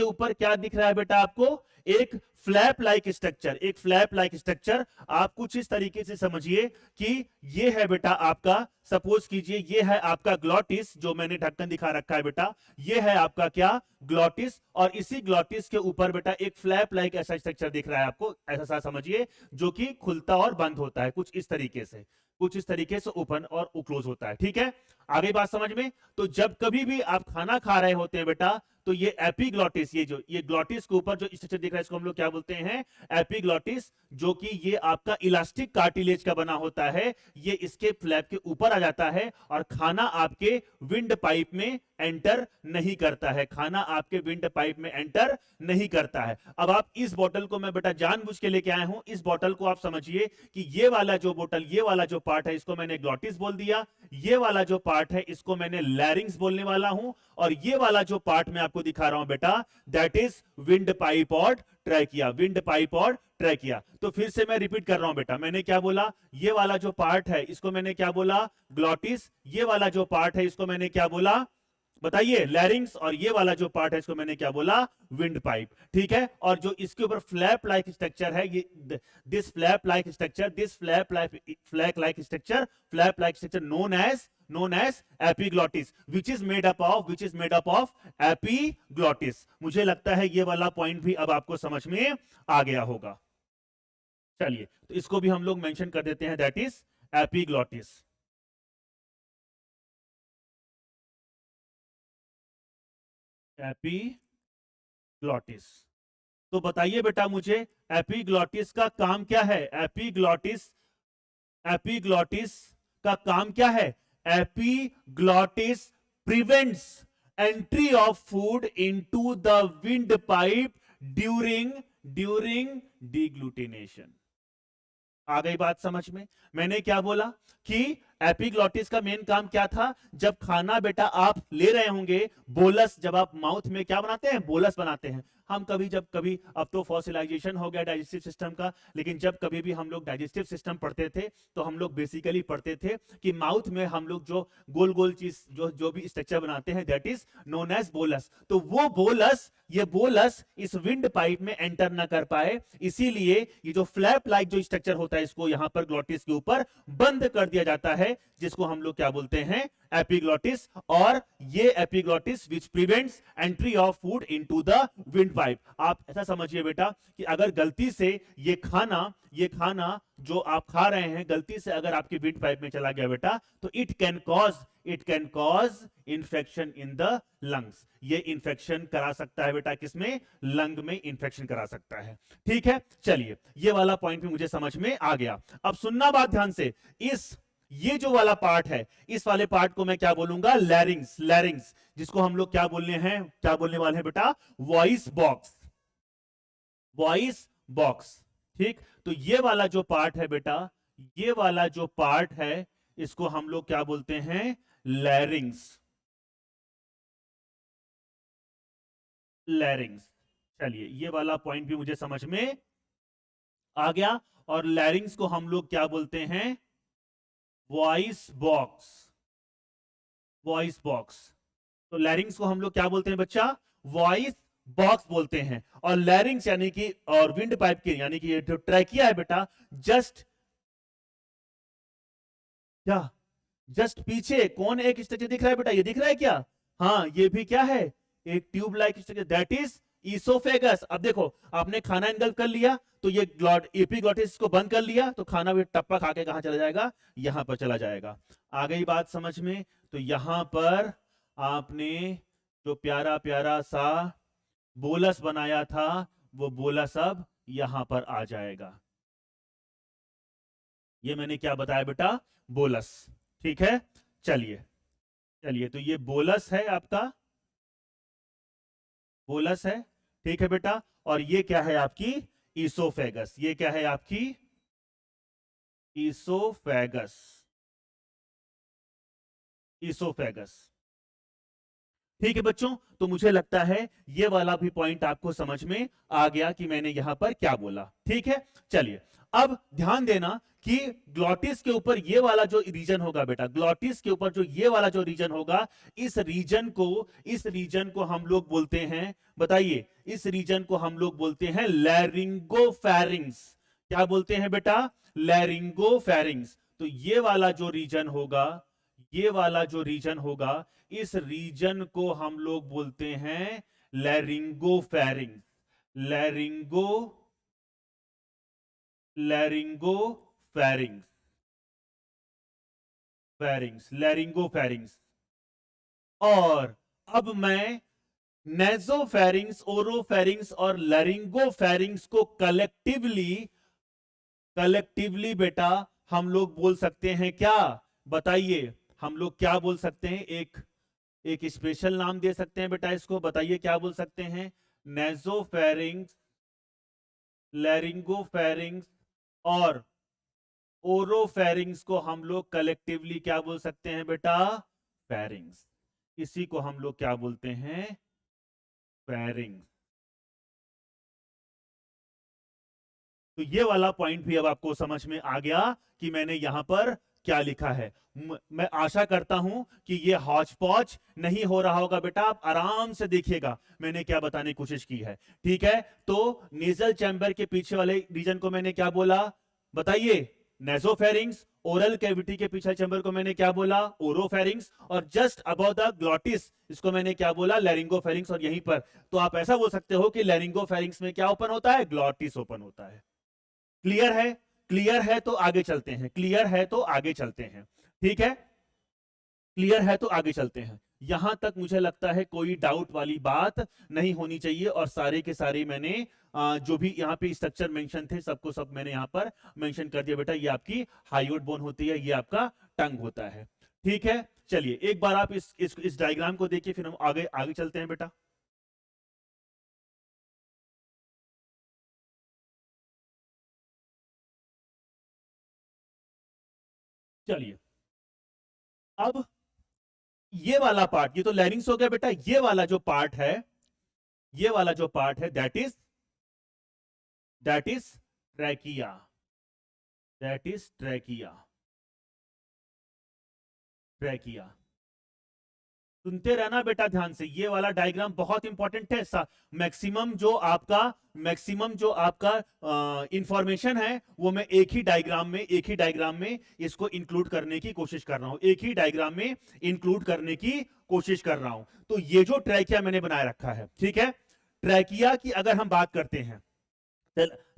ऊपर क्या दिख रहा है बेटा आपको, एक फ्लैप लाइक स्ट्रक्चर, एक फ्लैप लाइक स्ट्रक्चर। आप कुछ इस तरीके से समझिए कि ये है बेटा आपका, सपोज कीजिए ये है आपका ग्लॉटिस, जो मैंने ढक्कन दिखा रखा है बेटा, ये है आपका क्या, ग्लॉटिस, और इसी ग्लॉटिस के ऊपर बेटा एक फ्लैप लाइक ऐसा स्ट्रक्चर दिख रहा है आपको, ऐसा समझिए, जो कि खुलता और बंद होता है, कुछ इस तरीके से, कुछ इस तरीके से ओपन और क्लोज होता है। ठीक है, आगे बात समझ में। तो जब कभी भी आप खाना खा रहे होते हैं बेटा, तो ये एपिग्लॉटिस, ये ग्लॉटिस के ऊपर जो स्ट्रक्चर दिख रहा है, इसको हम लोग क्या बोलते हैं, एपिग्लॉटिस, जो कि ये आपका इलास्टिक कार्टिलेज का बना होता है। ये इसके फ्लैप के ऊपर आ जाता है और खाना आपके विंड पाइप में एंटर नहीं करता है, खाना आपके विंड पाइप में एंटर नहीं करता है। अब आप इस बोतल को मैं बेटा जानबूझ के लेके आया हूं, इस बोतल को आप समझिए कि ये वाला जो बोतल, ये वाला जो पार्ट है, इसको मैंने ग्लॉटिस बोल दिया, ये वाला जो पार्ट है इसको मैंने लैरिंग्स बोलने वाला हूं, और ये वाला जो पार्ट मैं आपको दिखा रहा हूं बेटा, दैट इज विंड पाइप और ट्रैकिया, विंड पाइप और ट्रैकिया। तो फिर से मैं रिपीट कर रहा हूं बेटा, मैंने क्या बोला, ये वाला जो पार्ट है इसको मैंने क्या बोला, ग्लॉटिस, ये वाला जो पार्ट है इसको मैंने क्या बोला, बताइए, लैरिंग्स, और ये वाला जो पार्ट है इसको मैंने क्या बोला, विंड पाइप। ठीक है, और जो इसके ऊपर फ्लैप लाइक स्ट्रक्चर है, ये this flap like structure, this flap like structure known as epiglottis, which is made up of epiglottis। मुझे लगता है ये वाला पॉइंट भी अब आपको समझ में आ गया होगा। चलिए, तो इसको भी हम लोग मेंशन कर देते हैं, दैट इज एपिग्लॉटिस। एपिग्लॉटिस। तो बताइए बेटा मुझे, एपिग्लॉटिस का काम क्या है, एपिग्लॉटिस का काम क्या है, epiglottis prevents entry of food into the windpipe during deglutination. आ गई बात समझ में। मैंने क्या बोला कि एपिग्लॉटिस का मेन काम क्या था, जब खाना बेटा आप ले रहे होंगे, बोलस, जब आप माउथ में क्या बनाते हैं, बोलस बनाते हैं। हम जब कभी, अब तो फॉसिलाइजेशन हो गया डाइजेस्टिव सिस्टम का, लेकिन जब कभी भी हम लोग डाइजेस्टिव सिस्टम पढ़ते थे तो हम लोग बेसिकली पढ़ते थे कि माउथ में हम लोग जो गोल गोल चीज, जो भी स्ट्रक्चर बनाते हैं, that is known as bolus. तो वो बोलस, ये बोलस इस विंड पाइप में एंटर ना कर पाए, इसीलिए ये जो फ्लैप लाइक जो स्ट्रक्चर होता है, इसको यहां पर ग्लॉटिस के ऊपर बंद कर दिया जाता है, जिसको हम लोग क्या बोलते हैं, एपिग्लॉटिस। और ये epiglottis which prevents entry of food into the wind pipe. आप ऐसा समझिए बेटा कि अगर गलती से ये खाना जो आप खा रहे हैं गलती से अगर आपके विंड पाइप में चला गया बेटा, तो it can cause infection in the lungs. ये इंफेक्शन करा सकता है बेटा, किसमें, लंग में इंफेक्शन करा सकता है। ठीक है, चलिए ये वाला पॉइंट भी मुझे समझ में आ गया। अब सुनना बात ध्यान से, ये जो वाला पार्ट है, इस वाले पार्ट को मैं क्या बोलूंगा, लैरिंग्स, जिसको हम लोग क्या बोलने वाले हैं बेटा, वॉइस बॉक्स। ठीक, तो ये वाला जो पार्ट है बेटा, ये वाला जो पार्ट है, इसको हम लोग क्या बोलते हैं, लैरिंग्स। चलिए ये वाला पॉइंट भी मुझे समझ में आ गया। और लैरिंग्स को हम लोग क्या बोलते हैं, वॉइस बॉक्स। तो लैरिंग्स को हम लोग क्या बोलते हैं बच्चा, वॉइस बॉक्स बोलते हैं। और लैरिंग्स यानी कि, और विंड पाइप की यानी कि ये जो ट्रैकिया है बेटा, जस्ट पीछे कौन एक स्ट्रक्चर दिख रहा है बेटा, ये दिख रहा है क्या, हाँ ये भी क्या है, एक tube like structure, that is oesophagus. अब देखो आपने खाना इनगल्फ कर लिया, तो ये एपिग्लॉटिस को बंद कर लिया, तो खाना भी टप्पा खा के कहां चला जाएगा, यहां पर चला जाएगा। आ गई बात समझ में। तो यहां पर आपने जो प्यारा प्यारा सा बोलस बनाया था, वो बोलस अब यहां पर आ जाएगा। ये मैंने क्या बताया बेटा, बोलस। ठीक है, चलिए तो ये बोलस है आपका, बोलस है। ठीक है बेटा, और ये क्या है आपकी, ईसोफेगस। ये क्या है आपकी, ईसोफेगस। ठीक है बच्चों, तो मुझे लगता है ये वाला भी पॉइंट आपको समझ में आ गया कि मैंने यहां पर क्या बोला। ठीक है, चलिए अब ध्यान देना कि ग्लॉटिस के ऊपर ये वाला जो रीजन होगा बेटा, ग्लॉटिस के ऊपर जो ये वाला जो रीजन होगा, इस रीजन को हम लोग बोलते हैं, बताइए, इस रीजन को हम लोग बोलते हैं लैरिंगोफैरिंग्स। क्या बोलते हैं बेटा, लैरिंगोफैरिंग्स। तो ये वाला जो रीजन होगा, इस रीजन को हम लोग बोलते हैं लैरिंगोफैरिंग्स। लैरिंगो लैरिंगोफैरिंग्स लैरिंगोफैरिंग्स। और अब मैं नेजोफैरिंग्स, ओरोफैरिंग्स और लैरिंगोफैरिंग्स को कलेक्टिवली बेटा हम लोग बोल सकते हैं क्या, बताइए, हम लोग क्या बोल सकते हैं, एक स्पेशल नाम दे सकते हैं बेटा इसको, बताइए क्या बोल सकते हैं, नेजोफैरिंग्स, लैरिंगोफैरिंग्स और ओरोफैरिंग्स को हम लोग कलेक्टिवली क्या बोल सकते हैं बेटा, फैरिंग्स। इसी को हम लोग क्या बोलते हैं, फैरिंग्स। तो ये वाला पॉइंट भी अब आपको समझ में आ गया कि मैंने यहां पर क्या लिखा है। मैं आशा करता हूं कि ये हौच पौच नहीं हो रहा होगा बेटा, आप आराम से देखिएगा मैंने क्या बताने की कोशिश की है। ठीक है, तो नेजल चैम्बर के पीछे वाले रीजन को मैंने क्या बोला, बताइए, नेजोफेरिंग्स। ओरल कैविटी के पीछे चैम्बर को मैंने क्या बोला, ओरोफेरिंग्स। और जस्ट अबव द ग्लॉटिस, इसको मैंने क्या बोला, लैरिंगोफेरिंग्स। और यहीं पर तो आप ऐसा बोल सकते हो कि लैरिंगोफेरिंग्स में क्या ओपन होता है, ग्लॉटिस ओपन होता है। क्लियर है, क्लियर है तो आगे चलते हैं, क्लियर है तो आगे चलते हैं। ठीक है, क्लियर है तो आगे चलते हैं। यहां तक मुझे लगता है कोई डाउट वाली बात नहीं होनी चाहिए। और सारे के सारे मैंने जो भी यहाँ पे स्ट्रक्चर मेंशन थे, सबको सब मैंने यहाँ पर मेंशन कर दिया बेटा। ये आपकी हाइयोड बोन होती है, ये आपका टंग होता है। ठीक है, चलिए एक बार आप इस डायग्राम को देखिए, फिर हम आगे आगे चलते हैं बेटा। चलिए अब ये वाला पार्ट, ये तो लैरिंग्स हो गया बेटा। ये वाला जो पार्ट है, ये वाला जो पार्ट है, that is trachea, that is trachea. सुनते रहना बेटा ध्यान से, ये वाला डायग्राम बहुत इंपॉर्टेंट है। मैक्सिमम जो आपका इंफॉर्मेशन है वो मैं एक ही डायग्राम में इसको इंक्लूड करने की कोशिश कर रहा हूं, एक ही डायग्राम में इंक्लूड करने की कोशिश कर रहा हूं। तो ये जो ट्रैकिया मैंने बनाए रखा है, ठीक है, ट्रैकिया की अगर हम बात करते हैं,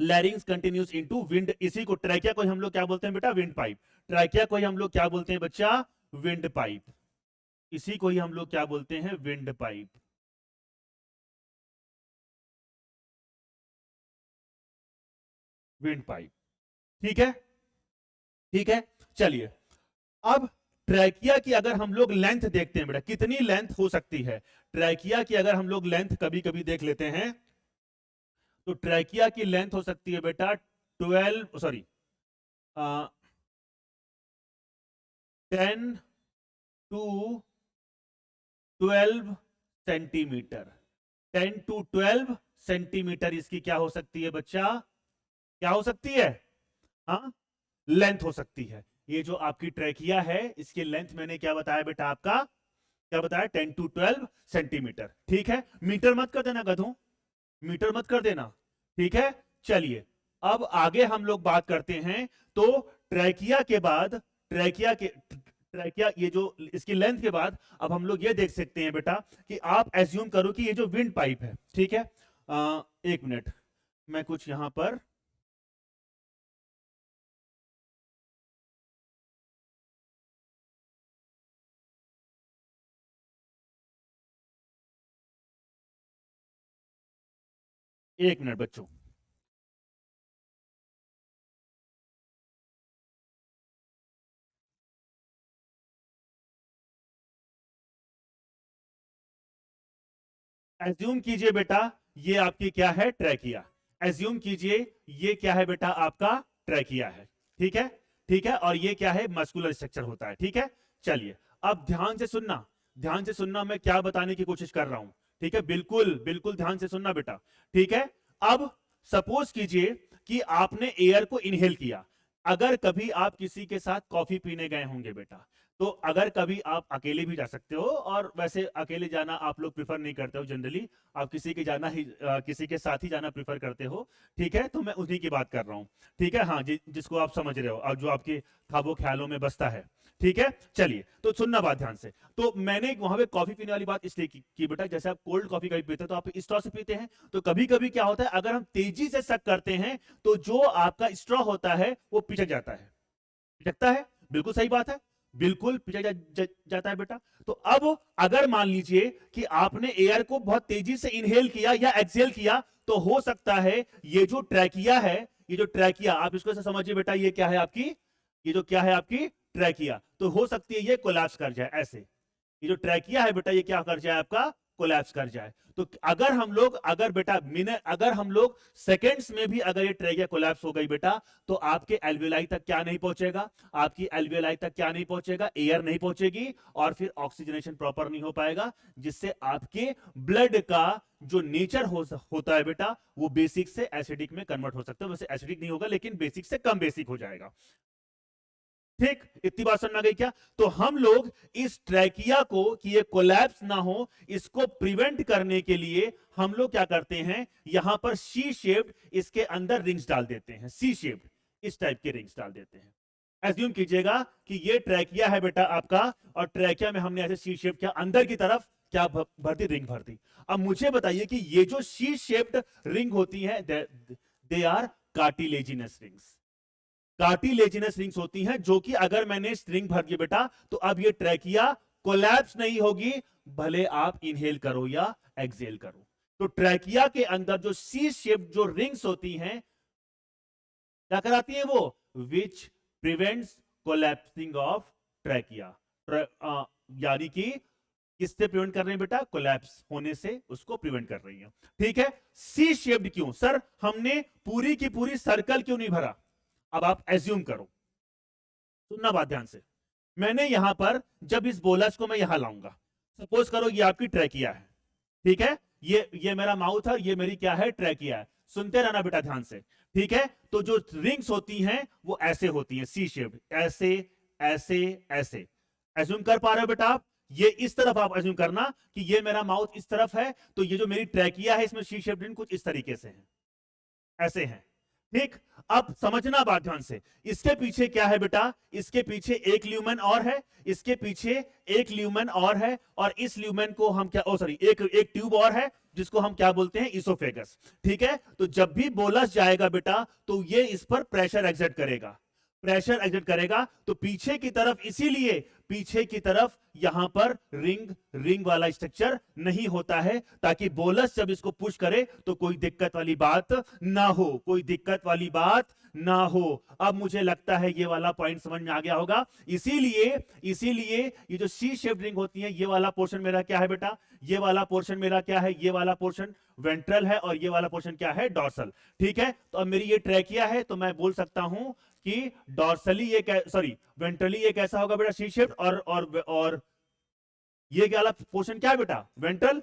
लैरिंग्स कंटिन्यूस इनटू विंड, इसी को ट्रैकिया को हम लोग क्या बोलते हैं बेटा, विंड पाइप। ट्रैकिया को हम लोग क्या बोलते हैं बच्चा, विंड पाइप। इसी को ही हम लोग क्या बोलते हैं, विंड पाइप। विंड पाइप, ठीक है, ठीक है। चलिए, अब ट्रैकिया की अगर हम लोग लेंथ देखते हैं बेटा, कितनी लेंथ हो सकती है ट्रैकिया की, अगर हम लोग लेंथ कभी कभी देख लेते हैं, तो ट्रैकिया की लेंथ हो सकती है बेटा 10 टू 12 सेंटीमीटर। 10 टू 12 सेंटीमीटर इसकी क्या हो सकती है बच्चा, क्या हो सकती है, हाँ, लेंथ हो सकती है। ये जो आपकी ट्रैकिया है इसकी लेंथ मैंने क्या बताया बेटा, आपका क्या बताया, 10 टू 12 सेंटीमीटर, ठीक है। मीटर मत कर देना गधों, मीटर मत कर देना, ठीक है। चलिए, अब आगे हम लोग बात करते हैं। तो ट्रैकिया के बाद, ट्रैकिया ये जो इसकी लेंथ के बाद, अब हम लोग ये देख सकते हैं बेटा कि आप एज्यूम करो कि ये जो विंड पाइप है, ठीक है, एक मिनट, मैं कुछ यहां पर एक मिनट बच्चों, एज्यूम कीजिए बेटा ये आपकी क्या है, ट्रैकिया। एज्यूम कीजिए ये क्या है बेटा, आपका ट्रैकिया है, ठीक है, ठीक है। और ये क्या है, मस्कुलर स्ट्रक्चर होता है, ठीक है। चलिए, अब ध्यान से सुनना, ध्यान से सुनना, मैं क्या बताने की कोशिश कर रहा हूं, ठीक है, बिल्कुल बिल्कुल ध्यान से सुनना बेटा, ठीक है। अब सपोज कीजिए कि आपने एयर को इनहेल किया। अगर कभी आप किसी के साथ कॉफी पीने गए होंगे बेटा, तो अगर कभी आप अकेले भी जा सकते हो, और वैसे अकेले जाना आप लोग प्रिफर नहीं करते हो जनरली, आप किसी के साथ ही जाना प्रिफर करते हो, ठीक है। तो मैं उन्हीं की बात कर रहा हूं, ठीक है, हाँ, जिसको आप समझ रहे हो और जो आपके ख्वाबों ख्यालों में बसता है, ठीक है। चलिए, तो सुनना बात ध्यान से। तो मैंने वहां पे कॉफी पीने वाली बात इसलिए की बेटा, जैसे आप कोल्ड कॉफी कभी पीते हैं तो आप स्ट्रॉ से पीते हैं, तो कभी कभी क्या होता है, अगर हम तेजी से सक करते हैं तो जो आपका स्ट्रॉ होता है वो पिचक जाता है, पिचकता है, बिल्कुल सही बात है, बिल्कुल पिचक जाता है बेटा। तो अब अगर मान लीजिए कि आपने एयर को बहुत तेजी से इनहेल किया या एक्सहेल किया, तो हो सकता है ये जो ट्रैकिया है, ये जो ट्रैकिया, आप इसको ऐसे समझिए बेटा, ये क्या है आपकी, ये जो क्या है आपकी ट्रैकिया, तो हो सकती है ये कोलैप्स कर जाए ऐसे। ये जो ट्रैकिया है बेटा, ये क्या कर जाए आपका, कोलैप्स कर जाए। तो अगर हम लोग, अगर बेटा मिनट, अगर हम लोग सेकंड्स में भी अगर ये ट्रैकिया कोलैप्स हो गई बेटा, तो आपके एल्वियोलाई तक क्या नहीं पहुंचेगा, आपकी एल्वियोलाई तक क्या नहीं पहुंचेगा, एयर नहीं पहुंचेगी, और फिर ऑक्सीजनेशन प्रॉपर नहीं हो पाएगा, जिससे आपके ब्लड का जो नेचर होता है बेटा, वो बेसिक से एसिडिक में कन्वर्ट हो सकता है। वैसे एसिडिक नहीं होगा, लेकिन बेसिक से कम बेसिक हो जाएगा, ठीक, इतनी बात समझ में आ गई क्या। तो हम लोग इस ट्रैकिया को, कि ये कोलैप्स ना हो, इसको प्रिवेंट करने के लिए हम लोग क्या करते हैं, यहां पर सी शेप्ड इसके अंदर रिंग्स डाल देते हैं, सी शेप्ड इस टाइप के रिंग्स डाल देते हैं। एज्यूम कीजिएगा कि ये ट्रैकिया है बेटा आपका, और ट्रैकिया में हमने ऐसे सी शेप, क्या अंदर की तरफ क्या भर दी, रिंग भर दी। अब मुझे बताइए कि ये जो सी शेप्ड रिंग होती है, they are cartilaginous rings, cartilaginous rings होती हैं, जो कि अगर मैंने स्ट्रिंग भर दी बेटा, तो अब ये ट्रैकिया कोलैप्स नहीं होगी, भले आप इनहेल करो या एक्सहेल करो। तो ट्रैकिया के अंदर जो सी शेप जो रिंग्स होती हैं, क्या कराती हैं वो, विच प्रिवेंट्स कोलैप्सिंग ऑफ ट्रैकिया, यानी कि किससे प्रिवेंट कर रहे हैं बेटा, कोलैप्स होने से उसको प्रिवेंट कर रही है, ठीक है। सी शेप्ड क्यों सर, हमने पूरी की पूरी सर्कल क्यों नहीं भरा। अब आप एज्यूम करो, सुनना बात ध्यान से, मैंने यहां पर जब इस बोलस को मैं यहां लाऊंगा, सपोज करो ये आपकी ट्रैकिया है, ठीक है, ये मेरा माउथ है, ये मेरी क्या है, ट्रैकिया है। सुनते रहना बेटा ध्यान से, ठीक है। तो जो रिंग्स होती हैं वो ऐसे होती हैं, सी शेप्ड, ऐसे ऐसे ऐसे, एज्यूम कर पा रहे हो बेटा आप, ये इस तरफ आप अज्यूम करना कि ये मेरा माउथ इस तरफ है, तो ये जो मेरी ट्रैकिया है इसमें सी शेप्ड रिंग कुछ इस तरीके से है, ऐसे है। ठीक, अब समझना बात ध्यान से, इसके पीछे क्या है बेटा, इसके पीछे एक ल्यूमेन और है, इसके पीछे एक ल्यूमेन और है, और इस ल्यूमेन को हम क्या, ओ सॉरी, एक ट्यूब और है जिसको हम क्या बोलते हैं, इसोफेगस। ठीक है, तो जब भी बोलस जाएगा बेटा तो ये इस पर प्रेशर एक्सर्ट करेगा, प्रेशर एक्सर्ट करेगा, तो पीछे की तरफ, इसीलिए पीछे की तरफ यहां पर रिंग वाला स्ट्रक्चर नहीं होता है, ताकि बोलस जब इसको पुश करे तो कोई दिक्कत वाली बात ना हो, कोई दिक्कत वाली बात ना हो। अब मुझे लगता है ये वाला पॉइंट समझ में आ गया होगा। इसीलिए ये जो सी शेप रिंग होती है, ये वाला पोर्शन मेरा क्या है बेटा, ये वाला पोर्शन मेरा क्या है, ये वाला पोर्शन वेंट्रल है, और ये वाला पोर्शन क्या है, डॉर्सल। ठीक है, तो अब मेरी ये ट्रैकिया है, तो मैं बोल सकता हूं कि डॉर्सली ये, सॉरी वेंट्रली ये कैसा होगा बेटा, सी शेप, और ये वाला पोर्शन क्या है बेटा, वेंट्रल।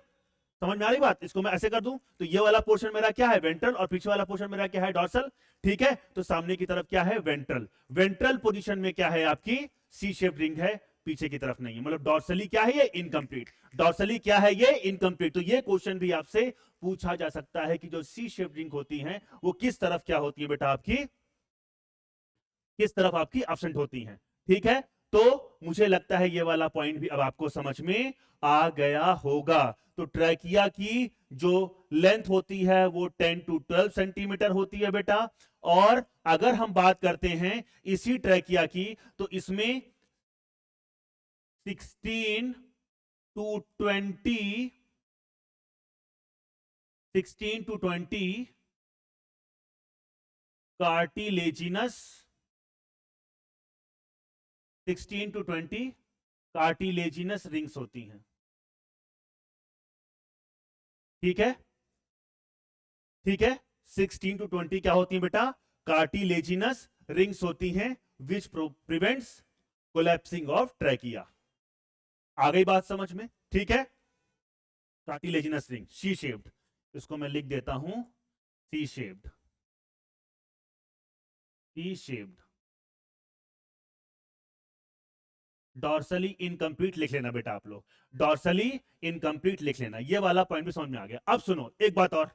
समझ में आ रही बात, इसको मैं ऐसे कर दूं तो ये वाला पोर्शन मेरा क्या है, वेंट्रल, और पीछे वाला पोर्शन मेरा क्या है, डॉर्सल। ठीक है, तो सामने की तरफ क्या है, वेंट्रल। वेंट्रल पोजीशन में क्या है आपकी, सी शेप रिंग है, पीछे की तरफ नहीं है, मतलब डॉर्सली क्या है, ये इनकम्प्लीट। डॉर्सली क्या है, ये इनकम्प्लीट। तो ये क्वेश्चन भी आपसे पूछा जा सकता है कि जो सी शेप रिंग होती है वो किस तरफ क्या होती है बेटा आपकी, किस तरफ आपकी एब्सेंट होती हैं। ठीक है, तो मुझे लगता है ये वाला पॉइंट भी अब आपको समझ में आ गया होगा। तो ट्रैकिया की जो लेंथ होती है वो 10 to 12 सेंटीमीटर होती है बेटा, और अगर हम बात करते हैं इसी ट्रैकिया की, तो इसमें 16 to 20 cartilaginous, 16 to 20 cartilaginous rings होती हैं। ठीक है, ठीक है, 16 to 20 क्या होती है बेटा, कार्टिलेजिनस रिंग्स होती हैं, which prevents collapsing of trachea. आ गई बात समझ में। ठीक है, कार्टिलेजिनस रिंग सी शेप्ड, इसको मैं लिख देता हूं C shaped, C shaped. Dorsally incomplete लिख लेना बेटा आप लोग, डॉर्सली इनकम्प्लीट लिख लेना। ये वाला पॉइंट भी समझ में आ गया। अब सुनो एक बात और,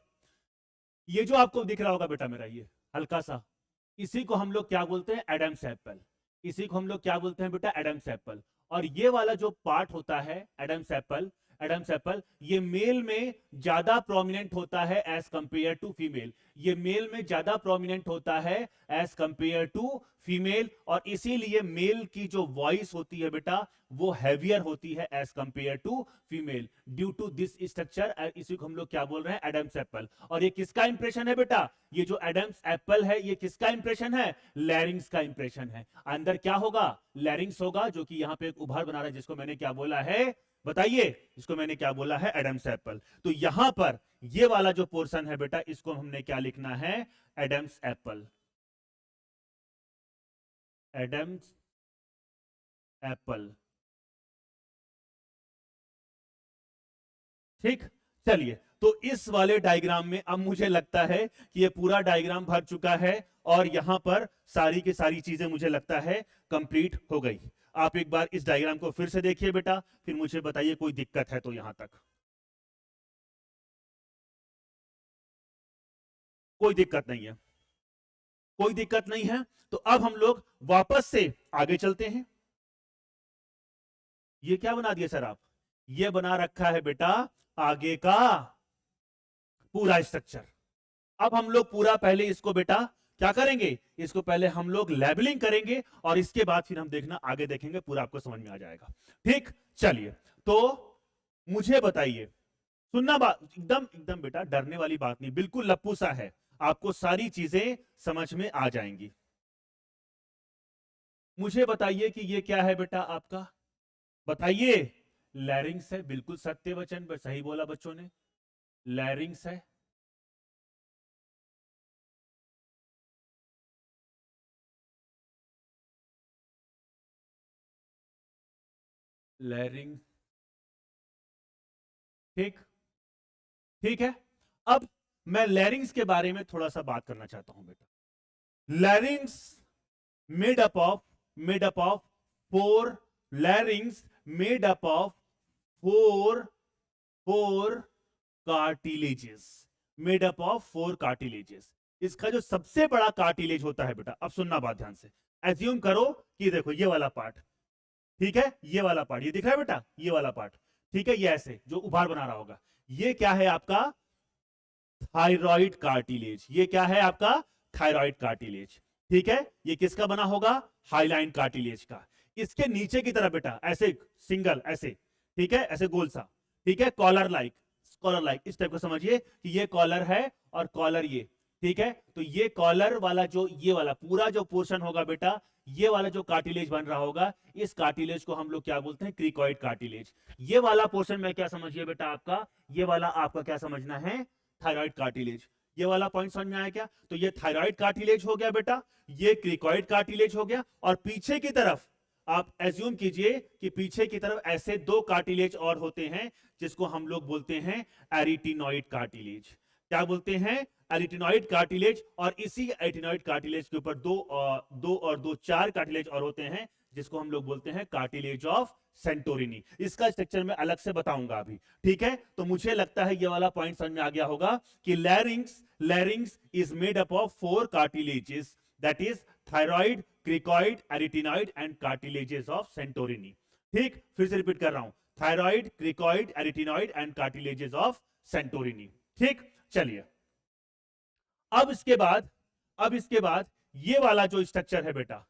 ये जो आपको दिख रहा होगा बेटा मेरा ये हल्का सा, इसी को हम लोग क्या बोलते हैं, एडम्स एप्पल। इसी को हम लोग क्या बोलते हैं बेटा, एडम्स एप्पल। और ये वाला जो पार्ट होता है एडम्स एप्पल, एडम्स एप्पल, ये मेल में ज्यादा प्रोमिनेंट होता है एज कंपेयर टू फीमेल। ये मेल में ज्यादा प्रोमिनेंट होता है एज कंपेयर टू फीमेल, और इसीलिए मेल की जो वॉइस होती है बेटा वो हैवियर होती है as compare to female, due to this structure. इसी को हम लोग क्या बोल रहे हैं, एडम्स एप्पल। और ये किसका इंप्रेशन है बेटा, ये जो एडम्स एप्पल है ये किसका इंप्रेशन है, लैरिंग्स का इंप्रेशन है। अंदर क्या होगा, लैरिंग्स होगा, जो कि यहां पे एक उभार बना रहा है, जिसको मैंने क्या बोला है, बताइए, इसको मैंने क्या बोला है, एडम्स एप्पल। तो यहां पर ये वाला जो पोर्शन है बेटा, इसको हमने क्या लिखना है, एडम्स एप्पल, एडम्स एप्पल। ठीक, चलिए, तो इस वाले डायग्राम में अब मुझे लगता है कि ये पूरा डायग्राम भर चुका है, और यहां पर सारी की सारी चीजें मुझे लगता है कंप्लीट हो गई। आप एक बार इस डायग्राम को फिर से देखिए बेटा, फिर मुझे बताइए कोई दिक्कत है तो यहां तक। कोई दिक्कत नहीं है, कोई दिक्कत नहीं है। तो अब हम लोग वापस से आगे चलते हैं। ये क्या बना दिया सर आप, ये बना रखा है बेटा आगे का पूरा स्ट्रक्चर। अब हम लोग पूरा पहले इसको बेटा क्या करेंगे, इसको पहले हम लोग लेबलिंग करेंगे, और इसके बाद फिर हम देखना आगे देखेंगे, पूरा आपको समझ में आ जाएगा। ठीक, चलिए, तो मुझे बताइए, सुनना बात एकदम एकदम बेटा डरने वाली बात नहीं, बिल्कुल लप्पू सा है, आपको सारी चीजें समझ में आ जाएंगी। मुझे बताइए कि ये क्या है बेटा आपका, बताइए। लैरिंग्स है, बिल्कुल सत्य वचन, सही बोला बच्चों ने, लैरिंग्स है। लैरिंग, ठीक, ठीक है। अब मैं लैरिंग्स के बारे में थोड़ा सा बात करना चाहता हूं बेटा। लैरिंग्स made up of 4 लैरिंग्स made up of four cartilages, made up of 4 cartilages. इसका जो सबसे बड़ा कार्टिलेज होता है बेटा, अब सुनना बात ध्यान से, एज्यूम करो कि देखो ये वाला पार्ट, ठीक है, ये वाला पार्ट, ये दिख रहा है बेटा, ये वाला पार्ट, ठीक है, ये ऐसे जो उभार बना रहा होगा, ये क्या है आपका थायराइड कार्टिलेज, ये क्या है आपका थायराइड कार्टिलेज, ठीक है। ये किसका बना होगा, हाइलाइन कार्टिलेज का। इसके नीचे की तरफ बेटा ऐसे सिंगल ऐसे, ठीक है, ऐसे गोल सा, ठीक है, कॉलर लाइक, कॉलर लाइक इस टाइप को समझिए कि ये कॉलर है और कॉलर ये, ठीक है। तो ये कॉलर वाला जो ये वाला पूरा जो पोर्शन होगा बेटा, ये वाला जो कार्टिलेज बन रहा होगा, इस कार्टिलेज को हम लोग क्या बोलते हैं, क्रिकॉइड कार्टिलेज। ये वाला पोर्शन में क्या समझिए बेटा आपका, ये वाला आपका क्या समझना है, थायराइड कार्टिलेज। ये वाला पॉइंट समझ में आया क्या, तो ये थायराइड कार्टिलेज हो गया बेटा, ये क्रिकॉइड कार्टिलेज हो गया, और पीछे की तरफ आप एज्यूम कीजिए कि पीछे की तरफ ऐसे 2 कार्टिलेज और होते हैं, जिसको हम लोग बोलते हैं एरिटिनॉइड कार्टिलेज। क्या बोलते हैं, एरिटिनॉइड कार्टिलेज। और इसी एरिटिनॉइड कार्टिलेज के ऊपर दो और दो 4 कार्टिलेज और होते हैं, जिसको हम लोग बोलते हैं कार्टिलेज ऑफ सेंटोरिनी। इसका स्ट्रक्चर मैं अलग से बताऊंगा अभी, ठीक है। तो मुझे लगता है ये वाला पॉइंट समझ में आ गया होगा कि larynx is made up of 4 cartilages, that is thyroid, cricoid, arytenoid and cartilages of Santorini. ठीक, फिर से रिपीट कर रहा हूं, thyroid, cricoid, arytenoid and cartilages of Santorini. ठीक, चलिए अब इसके बाद ये वाला जो स्ट्रक्चर है बेटा,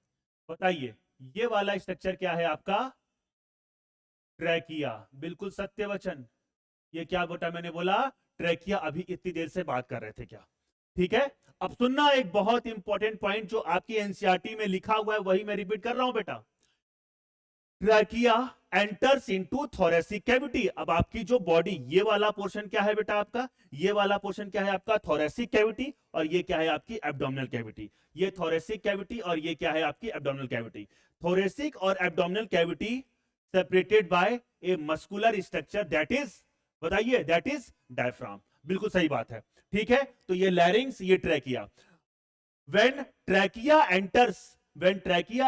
बताइए ये वाला स्ट्रक्चर क्या है आपका, ट्रैकिया। बिल्कुल सत्य वचन, ये क्या बेटा मैंने बोला, ट्रैकिया। अभी इतनी देर से बात कर रहे थे क्या, ठीक है। अब सुनना, एक बहुत इंपॉर्टेंट पॉइंट जो आपकी एनसीईआरटी में लिखा हुआ है वही मैं रिपीट कर रहा हूं बेटा। Trachea enters into thoracic cavity. अब आपकी जो बॉडी, ये वाला पोर्शन क्या है बेटा आपका, ये वाला पोर्शन क्या है आपका, थोरेसिक कैविटी, और ये क्या है आपकी एब्डोमिनल कैविटी। ये थोरेसिक कैविटी और ये क्या है आपकी एब्डोमिनल कैविटी। थोरेसिक और abdominal cavity separated by a muscular structure, that is, बताइए, दैट इज डायफ्राम। बिल्कुल सही बात है, ठीक है। तो ये लैरिंग्स, ये trachea. when trachea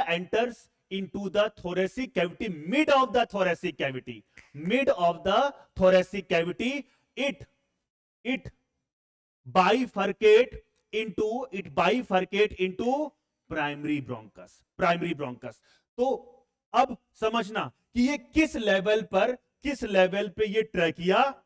enters into the thoracic cavity, mid of the thoracic cavity, it bifurcate into primary bronchus। तो अब समझना कि ये किस लेवल पे ये ट्रैकिया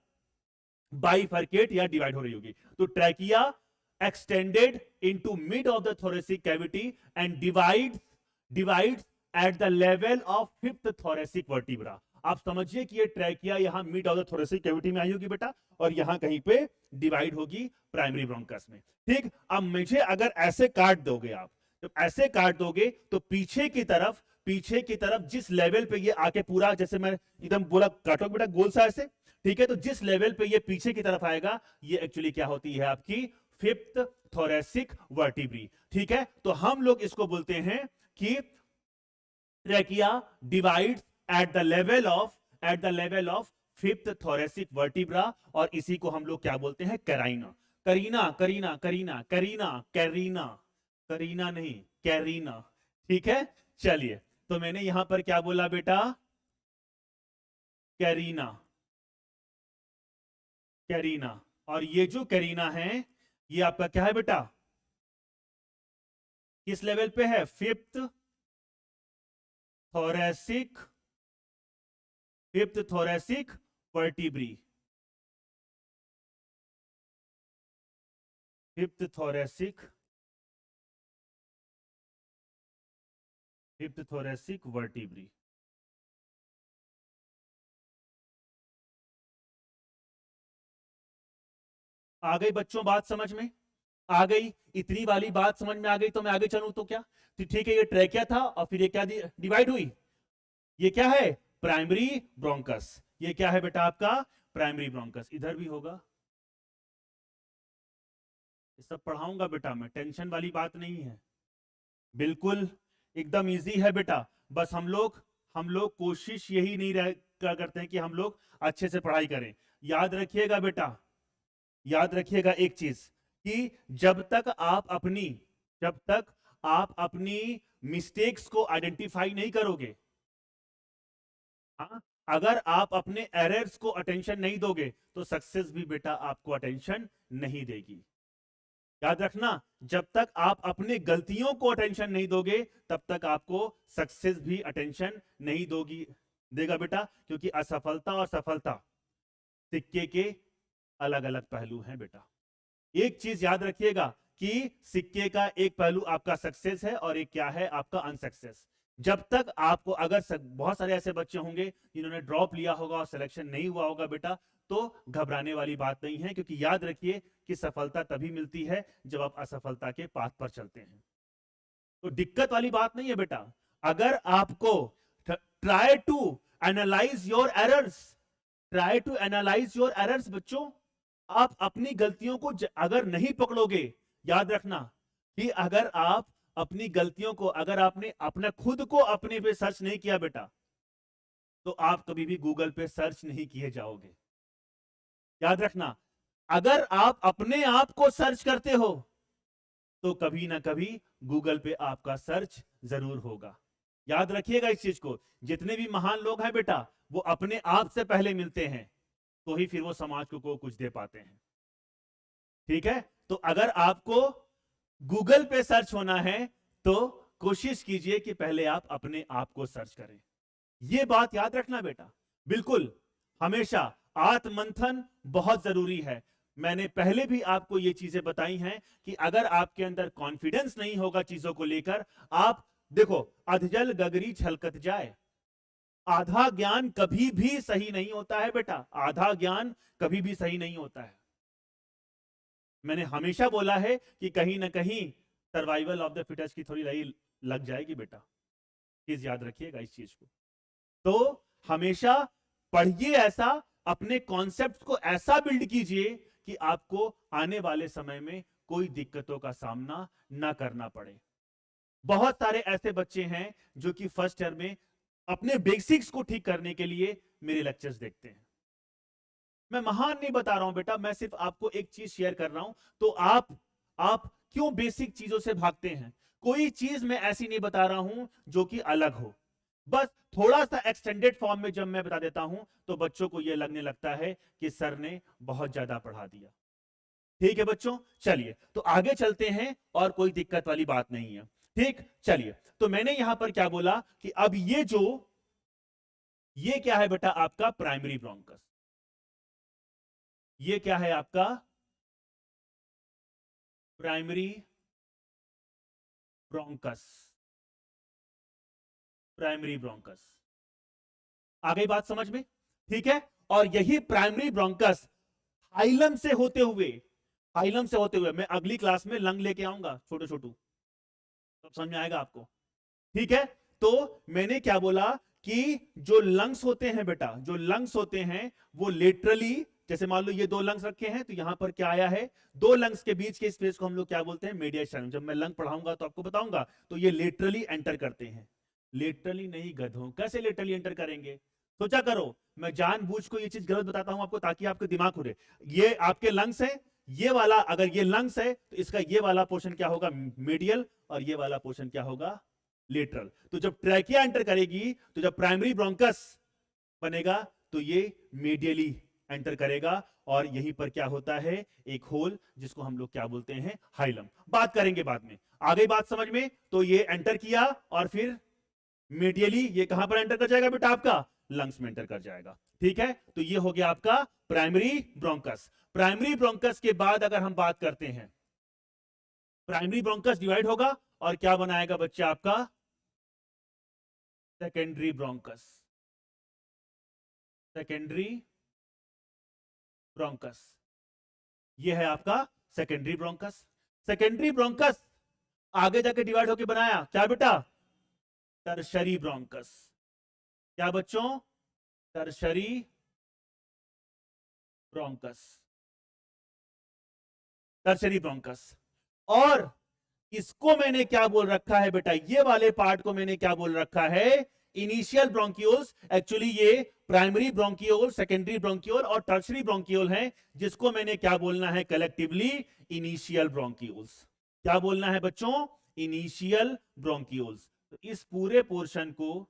बाइफर्केट या डिवाइड हो रही होगी। तो trachea extended into mid of the thoracic cavity and divides at the level of 5th thoracic vertebra। आप समझिए कि ये ट्रैकिया यहां mid of the thoracic cavity में आई होगी बेटा, और यहां कहीं पे डिवाइड होगी प्राइमरी ब्रोंकस में। ठीक, अब मुझे अगर ऐसे काट दोगे आप, जब ऐसे काट दोगे तो पीछे की तरफ जिस लेवल पे ये आके पूरा, जैसे मैं एकदम बोला काटो बेटा गोल सा ऐसे, ठीक है। तो जिस लेवल पे ये पीछे की तरफ आएगा, ये एक्चुअली क्या होती है आपकी 5th thoracic vertebrae। ठीक है, तो हम लोग इसको बोलते हैं कि trachea divides at the level of 5th thoracic vertebra, और इसी को हम लोग क्या बोलते हैं, कैराइना। करीना नहीं, कैरीना। ठीक है, चलिए, तो मैंने यहां पर क्या बोला बेटा, कैरीना। और ये जो कैरीना है, ये आपका क्या है बेटा, किस लेवल पे है, 5th thoracic vertebrae। 5th thoracic vertebrae। आ गई बच्चों बात समझ में, आ गई, इतनी वाली बात समझ में आ गई। तो मैं आगे चलूं तो क्या, तो ठीक है, ये ट्रैकिया था और फिर ये क्या डिवाइड हुई, ये क्या है, प्राइमरी ब्रोंकस। ये क्या है बेटा आपका, प्राइमरी ब्रोंकस। इधर भी होगा, ये सब पढ़ाऊंगा बेटा मैं, टेंशन वाली बात नहीं है, बिल्कुल एकदम इजी है बेटा। बस हम लोग कोशिश यही नहीं करते हैं कि हम लोग अच्छे से पढ़ाई करें। याद रखिएगा बेटा, याद रखिएगा एक चीज, कि जब तक आप अपनी मिस्टेक्स को आइडेंटिफाई नहीं करोगे, हाँ, अगर आप अपने एरर्स को अटेंशन नहीं दोगे तो सक्सेस भी बेटा आपको अटेंशन नहीं देगी। याद रखना, जब तक आप अपनी गलतियों को अटेंशन नहीं दोगे तब तक आपको सक्सेस भी अटेंशन नहीं दोगी देगा बेटा, क्योंकि असफलता और सफलता सिक्के के अलग अलग पहलू हैं बेटा। एक चीज याद रखिएगा कि सिक्के का एक पहलू आपका सक्सेस है और एक क्या है आपका अनसक्सेस। जब तक आपको अगर बहुत सारे ऐसे बच्चे होंगे जिन्होंने ड्रॉप लिया होगा और सिलेक्शन नहीं हुआ होगा बेटा, तो घबराने वाली बात नहीं है, क्योंकि याद रखिए कि सफलता तभी मिलती है जब आप असफलता के पाथ पर चलते हैं। तो दिक्कत वाली बात नहीं है बेटा। अगर आपको try to analyse your errors, try to analyse your errors बच्चों, आप अपनी गलतियों को अगर नहीं पकड़ोगे, याद रखना कि अगर आप अपनी गलतियों को, अगर आपने अपना खुद को अपने पे सर्च नहीं किया बेटा, तो आप कभी भी गूगल पे सर्च नहीं किए जाओगे। याद रखना, अगर आप अपने आप को सर्च करते हो तो कभी ना कभी गूगल पे आपका सर्च जरूर होगा। याद रखिएगा इस चीज को, जितने भी महान लोग हैं बेटा वो अपने आप से पहले मिलते हैं, तो ही फिर वो समाज को कुछ दे पाते हैं। ठीक है, तो अगर आपको गूगल पे सर्च होना है तो कोशिश कीजिए कि पहले आप अपने आप को सर्च करें। यह बात याद रखना बेटा, बिल्कुल हमेशा आत्ममंथन बहुत जरूरी है। मैंने पहले भी आपको ये चीजें बताई हैं कि अगर आपके अंदर कॉन्फिडेंस नहीं होगा चीजों को लेकर, आप देखो, अधजल गगरी छलकत जाए, आधा ज्ञान कभी भी सही नहीं होता है बेटा, आधा ज्ञान कभी भी सही नहीं होता है। मैंने हमेशा बोला है कि कहीं ना कहीं सर्वाइवल ऑफ द फिटेस्ट की थोड़ी लड़ी लग जाएगी बेटा, प्लीज याद रखिएगा इस चीज को। तो हमेशा पढ़िए ऐसा, अपने कॉन्सेप्ट को ऐसा बिल्ड कीजिए कि आपको आने वाले समय में कोई दिक्कतों का सामना ना करना पड़े। बहुत सारे ऐसे बच्चे हैं जो कि फर्स्ट ईयर में अपने बेसिक्स को ठीक करने के लिए मेरे लेक्चर्स देखते हैं। मैं महान नहीं बता रहा हूं बेटा, मैं सिर्फ आपको एक चीज शेयर कर रहा हूं। तो आप क्यों बेसिक चीजों से भागते हैं? कोई चीज मैं ऐसी नहीं बता रहा हूं जो कि अलग हो, बस थोड़ा सा एक्सटेंडेड फॉर्म में जब मैं बता देता हूं तो बच्चों को यह लगने लगता है कि सर ने बहुत ज्यादा पढ़ा दिया। ठीक है बच्चों, चलिए तो आगे चलते हैं और कोई दिक्कत वाली बात नहीं है। ठीक, चलिए, तो मैंने यहां पर क्या बोला कि अब ये क्या है बेटा आपका प्राइमरी ब्रोंकस, ये क्या है आपका प्राइमरी ब्रोंकस, प्राइमरी ब्रोंकस। आ गई बात समझ में? ठीक है, और यही प्राइमरी ब्रोंकस हाइलम से होते हुए, हाइलम से होते हुए मैं अगली क्लास में लंग लेके आऊंगा छोटू छोटू, तब समझ में आएगा आपको। ठीक है, तो मैंने क्या बोला कि जो लंग्स होते हैं बेटा, जो लंग्स होते हैं वो लेटरली, जैसे मान लो ये दो लंग्स रखे हैं तो यहां पर क्या आया है, दो लंग्स के बीच के स्पेस को हम लोग क्या बोलते हैं, मीडियम। जब मैं लंग पढ़ाऊंगा तो आपको बताऊंगा, तो ये लेटरली एंटर करते हैं। लेटरली नहीं गधों, कैसे लेटरली एंटर करेंगे? सोचा करो, मैं जानबूझ को ये चीज गलत बताता हूं आपको ताकि आपके दिमाग खुले। ये आपके लंग्स है, ये वाला अगर ये लंग्स है तो इसका ये वाला पोर्शन क्या होगा, मीडियल, और ये वाला पोर्शन क्या होगा, लेटरल। तो जब ट्रैकिया एंटर करेगी, तो जब प्राइमरी ब्रोंकस बनेगा तो ये मीडियली एंटर करेगा, और यहीं पर क्या होता है, एक होल जिसको हम लोग क्या बोलते हैं, हाइलम। बात करेंगे बाद में, आ गई बात समझ में? तो ये एंटर किया और फिर मीडियली ये कहां पर एंटर कर जाएगा बेटा, आपका लंग्स में एंटर कर जाएगा। ठीक है, तो ये हो गया आपका प्राइमरी ब्रोंकस। प्राइमरी ब्रोंकस के बाद अगर हम बात करते हैं, प्राइमरी ब्रोंकस डिवाइड होगा और क्या बनाएगा बच्चा आपका, सेकेंडरी ब्रोंकस, सेकेंडरी ब्रोंकस। ये है आपका सेकेंडरी ब्रोंकस। सेकेंडरी ब्रोंकस आगे जाके डिवाइड होकर बनाया क्या बेटा, टर्शरी ब्रोंकस। क्या बच्चों, टर्शरी ब्रोंकस, टर्शरी ब्रोंकस। और इसको मैंने क्या बोल रखा है बेटा, ये वाले पार्ट को मैंने क्या बोल रखा है, इनिशियल ब्रोंक्यूल्स। एक्चुअली ये प्राइमरी ब्रोंक्यूल, सेकेंडरी ब्रोंक्यूल और टर्शरी ब्रोंक्यूल हैं, जिसको मैंने क्या बोलना है कलेक्टिवली, इनिशियल ब्रोंक्यूल्स। क्या बोलना है बच्चों, इनिशियल ब्रोंक्यूल्स। तो इस पूरे पोर्शन को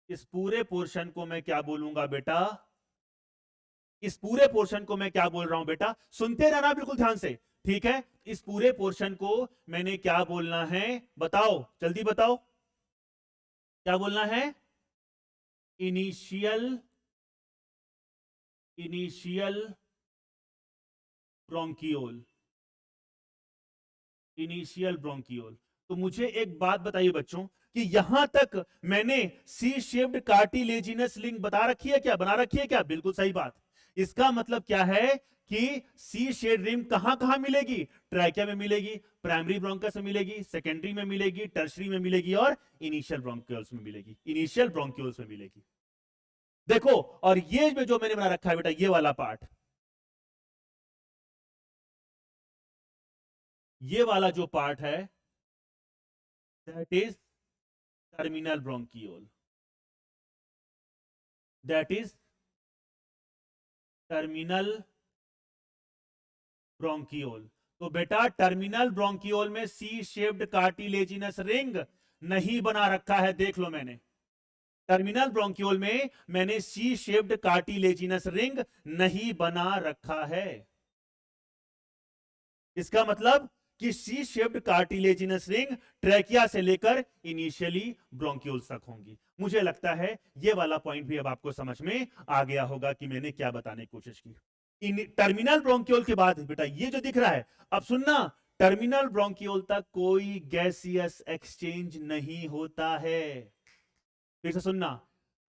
इस पूरे पोर्शन को मैं क्या बोलूंगा बेटा, इस पूरे पोर्शन को मैं क्या बोल रहा हूं बेटा, सुनते रहना बिल्कुल ध्यान से, ठीक है। इस पूरे पोर्शन को मैंने क्या बोलना है, बताओ जल्दी बताओ, क्या बोलना है, initial, initial bronchiole, initial bronchiole. तो मुझे एक बात बताइए बच्चों कि यहां तक मैंने सी शेप्ड कार्टिलेजिनस लिंक बता रखी है क्या, बना रखी है क्या, बिल्कुल सही बात। इसका मतलब क्या है कि सी शेड रिम कहां कहां मिलेगी, ट्रैकिया में मिलेगी, प्राइमरी ब्रोंकस में मिलेगी, सेकेंडरी में मिलेगी, टर्शरी में मिलेगी और इनिशियल ब्रोंक्यूल्स में मिलेगी, इनिशियल ब्रोंक्यूल्स में मिलेगी। देखो, और ये जो मैंने बना रखा है बेटा, ये वाला पार्ट, ये वाला जो पार्ट है, that is terminal bronchiole, that is terminal bronchiole. तो बेटा टर्मिनल ब्रोंकियोल में सी शेप्ड कार्टिलेजिनस रिंग नहीं बना रखा है, देख लो मैंने टर्मिनल ब्रोंकियोल में मैंने सी शेप्ड कार्टिलेजिनस रिंग नहीं बना रखा है। इसका मतलब कि C shaped cartilaginous ring trachea से लेकर इनिशियली ब्रोंक्यूल्स तक होंगी। मुझे लगता है ये वाला पॉइंट भी अब आपको समझ में आ गया होगा कि मैंने क्या बताने की कोशिश की। टर्मिनल ब्रोंक्यूल के बाद बेटा ये जो दिख रहा है, अब सुनना, टर्मिनल ब्रोंक्यूल तक कोई गैसियस एक्सचेंज नहीं होता है। फिर से सुनना,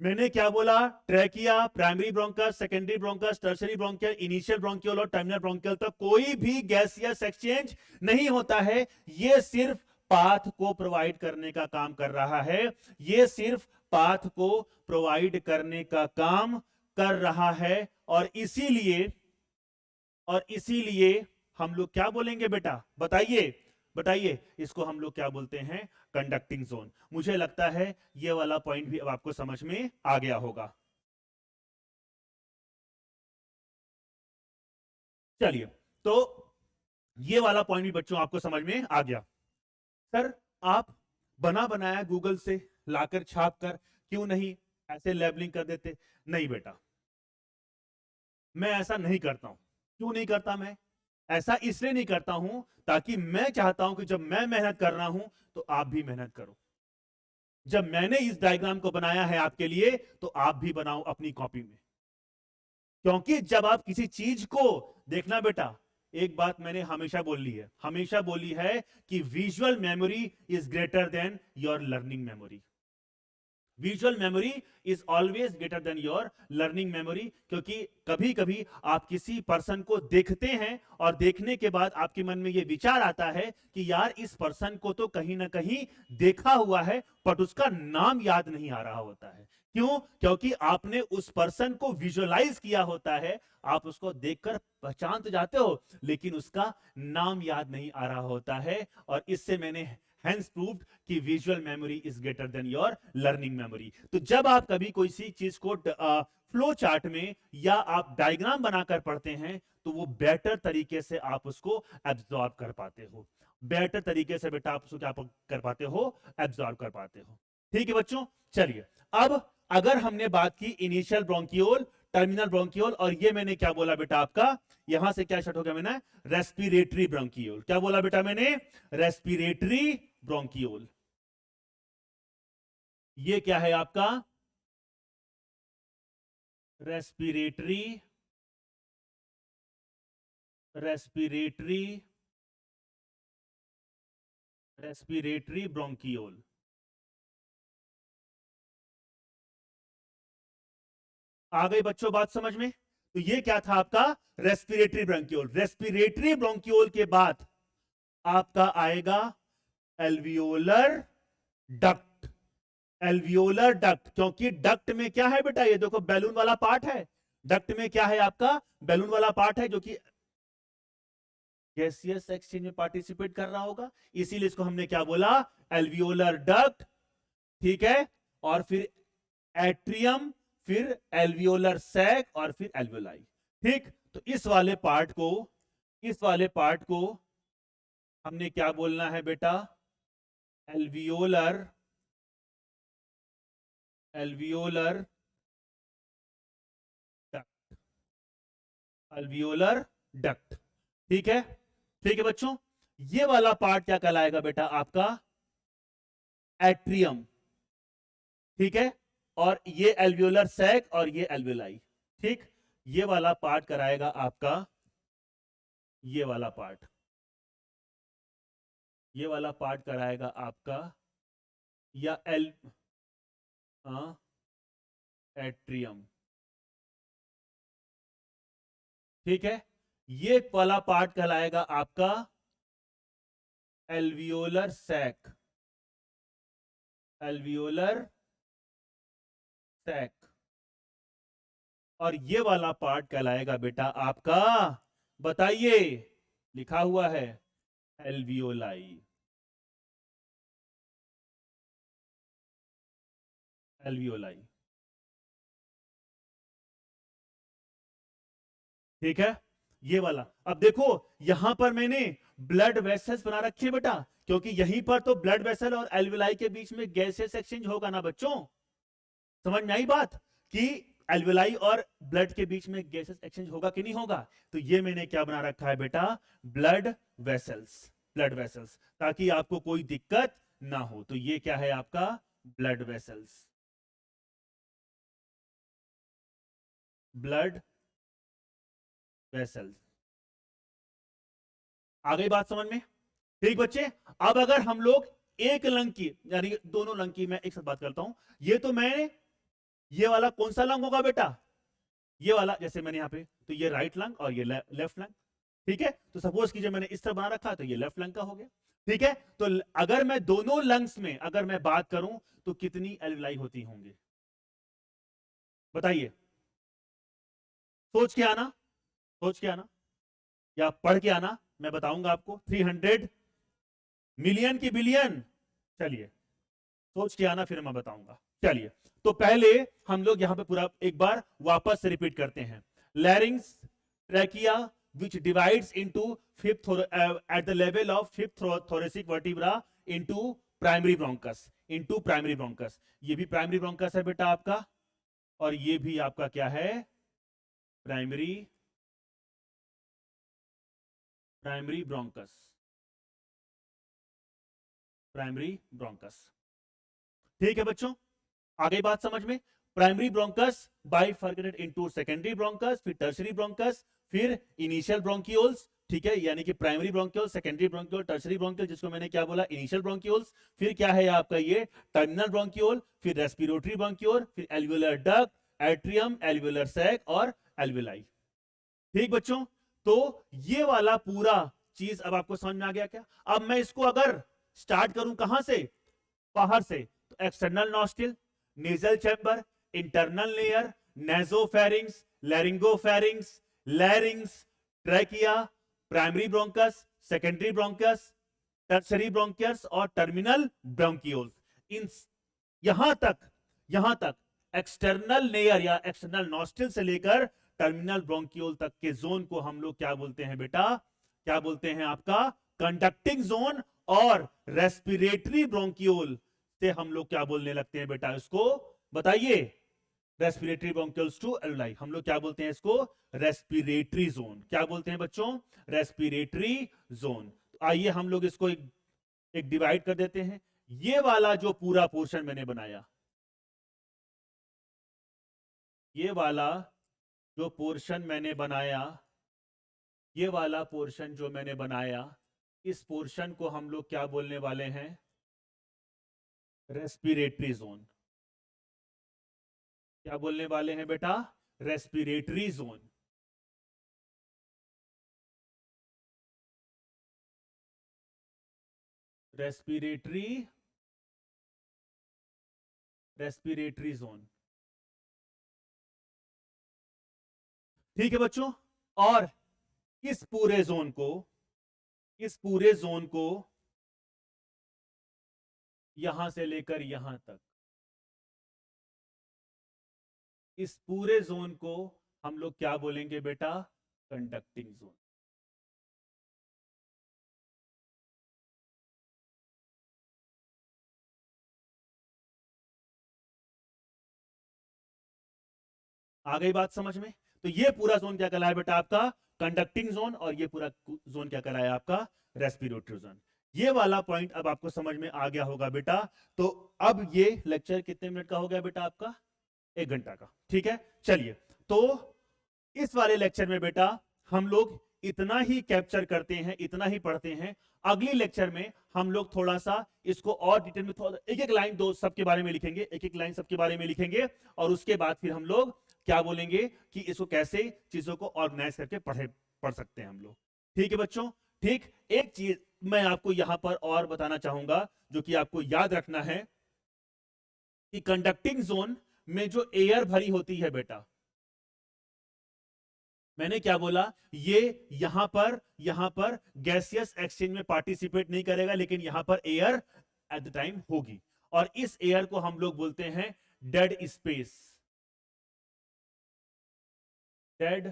मैंने क्या बोला, trachea, primary bronchus, secondary bronchus, tertiary bronchial, initial bronchial और टर्मिनल ब्रोंकियल तक कोई भी गैसियस एक्सचेंज नहीं होता है। ये सिर्फ पाथ को प्रोवाइड करने का काम कर रहा है, ये सिर्फ पाथ को प्रोवाइड करने का काम कर रहा है। और इसीलिए हम लोग क्या बोलेंगे बेटा, बताइए बताइए, इसको हम लोग क्या बोलते हैं, कंडक्टिंग जोन। मुझे लगता है ये वाला पॉइंट भी अब आपको समझ में आ गया होगा। चलिए, तो ये वाला पॉइंट भी बच्चों आपको समझ में आ गया। सर आप बना बनाया गूगल से लाकर छाप कर क्यों नहीं ऐसे लेबलिंग कर देते, नहीं बेटा मैं ऐसा नहीं करता हूं। क्यों नहीं करता मैं, ऐसा इसलिए नहीं करता हूं ताकि मैं चाहता हूं कि जब मैं मेहनत कर रहा हूं तो आप भी मेहनत करो। जब मैंने इस डायग्राम को बनाया है आपके लिए तो आप भी बनाओ अपनी कॉपी में। क्योंकि जब आप किसी चीज को देखना बेटा, एक बात मैंने हमेशा बोली है, हमेशा बोली है कि visual memory is greater than your learning memory. Visual memory is always greater than your learning memory. क्योंकि कभी कभी आप किसी पर्सन को देखते हैं और देखने के बाद आपके मन में यह विचार आता है कि यार इस पर्सन को तो कहीं ना कहीं देखा हुआ है, बट उसका नाम याद नहीं आ रहा होता है। क्यों, क्योंकि आपने उस पर्सन को विजुअलाइज किया होता है, आप उसको देखकर पहचान तो जाते हो लेकिन उसका नाम याद नहीं आ रहा होता है। और इससे मैंने hence proved कि visual memory is greater than your learning memory. तो जब आप कभी कोई सी चीज को फ्लो चार्ट में या आप डायग्राम बनाकर पढ़ते हैं तो वो बेटर तरीके से आप उसको एब्जॉर्ब कर पाते हो, बेटर तरीके से बेटा आप उसको क्या कर पाते हो, एब्जॉर्ब कर पाते हो। ठीक है बच्चों, चलिए अब अगर हमने बात की इनिशियल ब्रोंकियोल, टर्मिनल ब्रोंकियोल, और ये मैंने क्या बोला बेटा आपका, यहां से क्या स्टार्ट हो गया मैंने, रेस्पिरेटरी ब्रोंकियोल। क्या बोला बेटा मैंने, रेस्पिरेटरी ब्रोंकियोल। ये क्या है आपका, रेस्पिरेटरी, रेस्पिरेटरी, रेस्पिरेटरी ब्रोंकियोल। आ गई बच्चों बात समझ में। तो ये क्या था आपका, रेस्पिरेटरी ब्रोंकियोल। रेस्पिरेटरी ब्रोंकियोल के बाद आपका आएगा एल्वियोलर डक्ट। एल्वियोलर डक्ट, क्योंकि डक्ट में क्या है बेटा, ये देखो बैलून वाला पार्ट है, डक्ट में क्या है आपका, बैलून वाला पार्ट है जो कि गैसियस एक्सचेंज में पार्टिसिपेट कर रहा होगा, इसीलिए इसको हमने क्या बोला, एल्वियोलर डक्ट। ठीक है, और फिर एट्रियम, फिर एल्वियोलर सैक और फिर एल्वियोलाई। ठीक, तो इस वाले पार्ट को हमने क्या बोलना है बेटा, alveolar alveolar duct, alveolar duct. ठीक है, ठीक है बच्चों, ये वाला पार्ट क्या कहलाएगा बेटा आपका? एट्रियम। ठीक है, और ये एल्वियोलर सैक और ये एल्वियोलाई। ठीक, ये वाला पार्ट कराएगा आपका, ये वाला पार्ट, ये वाला पार्ट कराएगा आपका या एल एट्रियम। ठीक है, ये वाला पार्ट कहलाएगा आपका एल्वियोलर सैक, एल्वियोलर सैक। और ये वाला पार्ट कहलाएगा बेटा आपका, बताइए, लिखा हुआ है एल्वियोलाई, एल्वियोलाई। ठीक है, ये वाला। अब देखो यहां पर मैंने ब्लड वेसल्स बना रखे हैं बेटा, क्योंकि यहीं पर तो ब्लड वेसल और एल्वियोलाई के बीच में गैसेस एक्सचेंज होगा ना बच्चों। समझ में आई बात कि एल्वियोलाई और ब्लड के बीच में गैसेस एक्सचेंज होगा कि नहीं होगा? तो ये मैंने क्या बना रखा है बेटा? ब्लड वेसल्स, ब्लड वेसल्स, ताकि आपको कोई दिक्कत ना हो। तो ये क्या है आपका? Blood vessels, blood vessels. आ गई बात समझ में? ठीक बच्चे, अब अगर हम लोग एक लंग की, यानी दोनों लंग की मैं एक साथ बात करता हूं। ये तो मैं, ये वाला कौन सा लंग होगा बेटा? ये वाला, जैसे मैंने यहाँ पे, तो ये राइट लंग और ये लेफ्ट लंग। ठीक है, तो सपोज कीजिए मैंने इस तरह बना रखा, तो ये लेफ्ट लंग का हो गया। ठीक है, तो अगर मैं दोनों लंग्स में अगर मैं बात करूं तो कितनी एल्वियोलाई होती होंगी? बताइए, सोच के आना, सोच के आना या पढ़ के आना, मैं बताऊंगा आपको। 300 मिलियन की बिलियन? चलिए सोच के आना, फिर मैं बताऊंगा। चलिए, तो पहले हम लोग यहां पे पूरा एक बार वापस से रिपीट करते हैं। लैरिंग्स, trachea which divides into fifth at the level of fifth thoracic vertebra into primary bronchus, into primary bronchus। ये भी प्राइमरी ब्रोंकस है बेटा आपका, और ये भी आपका क्या है? Primary, primary bronchus, primary bronchus. ठीक है बच्चों, आ गई बात समझ में? Primary bronchus bifurcated into secondary bronchus, फिर टर्सरी ब्रोंकस, फिर इनिशियल ब्रोंकियोल्स। ठीक है, यानी कि primary bronchiole, secondary bronchiole, tertiary bronchiole, जिसको मैंने क्या बोला? Initial bronchioles. फिर क्या है आपका ये? टर्मिनल ब्रोंकियोल, फिर रेस्पिरेटरी ब्रोंकियोल, फिर alveolar duct, atrium, alveolar sac और एल्वियोलाई। ठीक बच्चों, तो ये वाला पूरा चीज अब आपको समझ में आ गया क्या? अब मैं इसको अगर स्टार्ट करूं कहां से? बाहर से, तो external nostril, nasal chamber, internal layer, nasopharynx, laryngopharynx, larynx, trachea, primary bronchus, secondary bronchus, tertiary bronchus और टर्मिनल ब्रोंकियोल्स। इन यहां तक एक्सटर्नल लेयर या एक्सटर्नल नॉस्ट्रिल से लेकर टर्मिनल ब्रोंकियोल तक के जोन को हम लोग क्या बोलते हैं बेटा? क्या बोलते हैं आपका? Conducting zone. और रेस्पिरेटरी ब्रोंकियोल से हम लोग क्या बोलने लगते हैं बेटा इसको? बताइए। रेस्पिरेटरी ब्रोंकियल्स टू एल्वियोलाई, हम लोग क्या बोलते हैं इसको? Respiratory zone. क्या बोलते हैं बच्चों? Respiratory zone. आइए हम लोग इसको एक डिवाइड कर देते हैं। ये वाला जो पूरा पोर्शन मैंने बनाया, ये वाला जो पोर्शन मैंने बनाया, ये वाला पोर्शन जो मैंने बनाया, इस पोर्शन को हम लोग क्या बोलने वाले हैं? Respiratory zone. क्या बोलने वाले हैं बेटा? Respiratory zone. Respiratory, respiratory zone. ठीक है बच्चों, और इस पूरे जोन को, इस पूरे जोन को यहां से लेकर यहां तक, इस पूरे जोन को हम लोग क्या बोलेंगे बेटा? Conducting zone. आ गई बात समझ में? तो ये पूरा जोन क्या कहलाया बेटा आपका कंडक्टिंग जोन, और ये पूरा जोन क्या कहलाया आपका रेस्पिरेटरी जोन। ये वाला पॉइंट अब आपको समझ में आ गया होगा बेटा। तो अब ये लेक्चर कितने मिनट का हो गया बेटा आपका? 1 घंटा का। ठीक है, चलिए। तो इस वाले लेक्चर में बेटा हम लोग इतना ही कैप्चर करते हैं, इतना ही पढ़ते हैं। अगली लेक्चर में हम लोग थोड़ा सा इसको और डिटेल में, थोड़ा एक एक लाइन दो सबके बारे में लिखेंगे, एक एक लाइन सबके बारे में लिखेंगे, और उसके बाद फिर हम लोग क्या बोलेंगे कि इसको कैसे चीजों को ऑर्गेनाइज करके पढ़ सकते हैं हम लोग। ठीक है बच्चों? ठीक। एक चीज मैं आपको यहां पर और बताना चाहूंगा जो कि आपको याद रखना है कि कंडक्टिंग जोन में जो एयर भरी होती है बेटा, मैंने क्या बोला, ये यहां पर गैसियस एक्सचेंज में पार्टिसिपेट नहीं करेगा, लेकिन यहां पर एयर एट द टाइम होगी, और इस एयर को हम लोग बोलते हैं dead space. Dead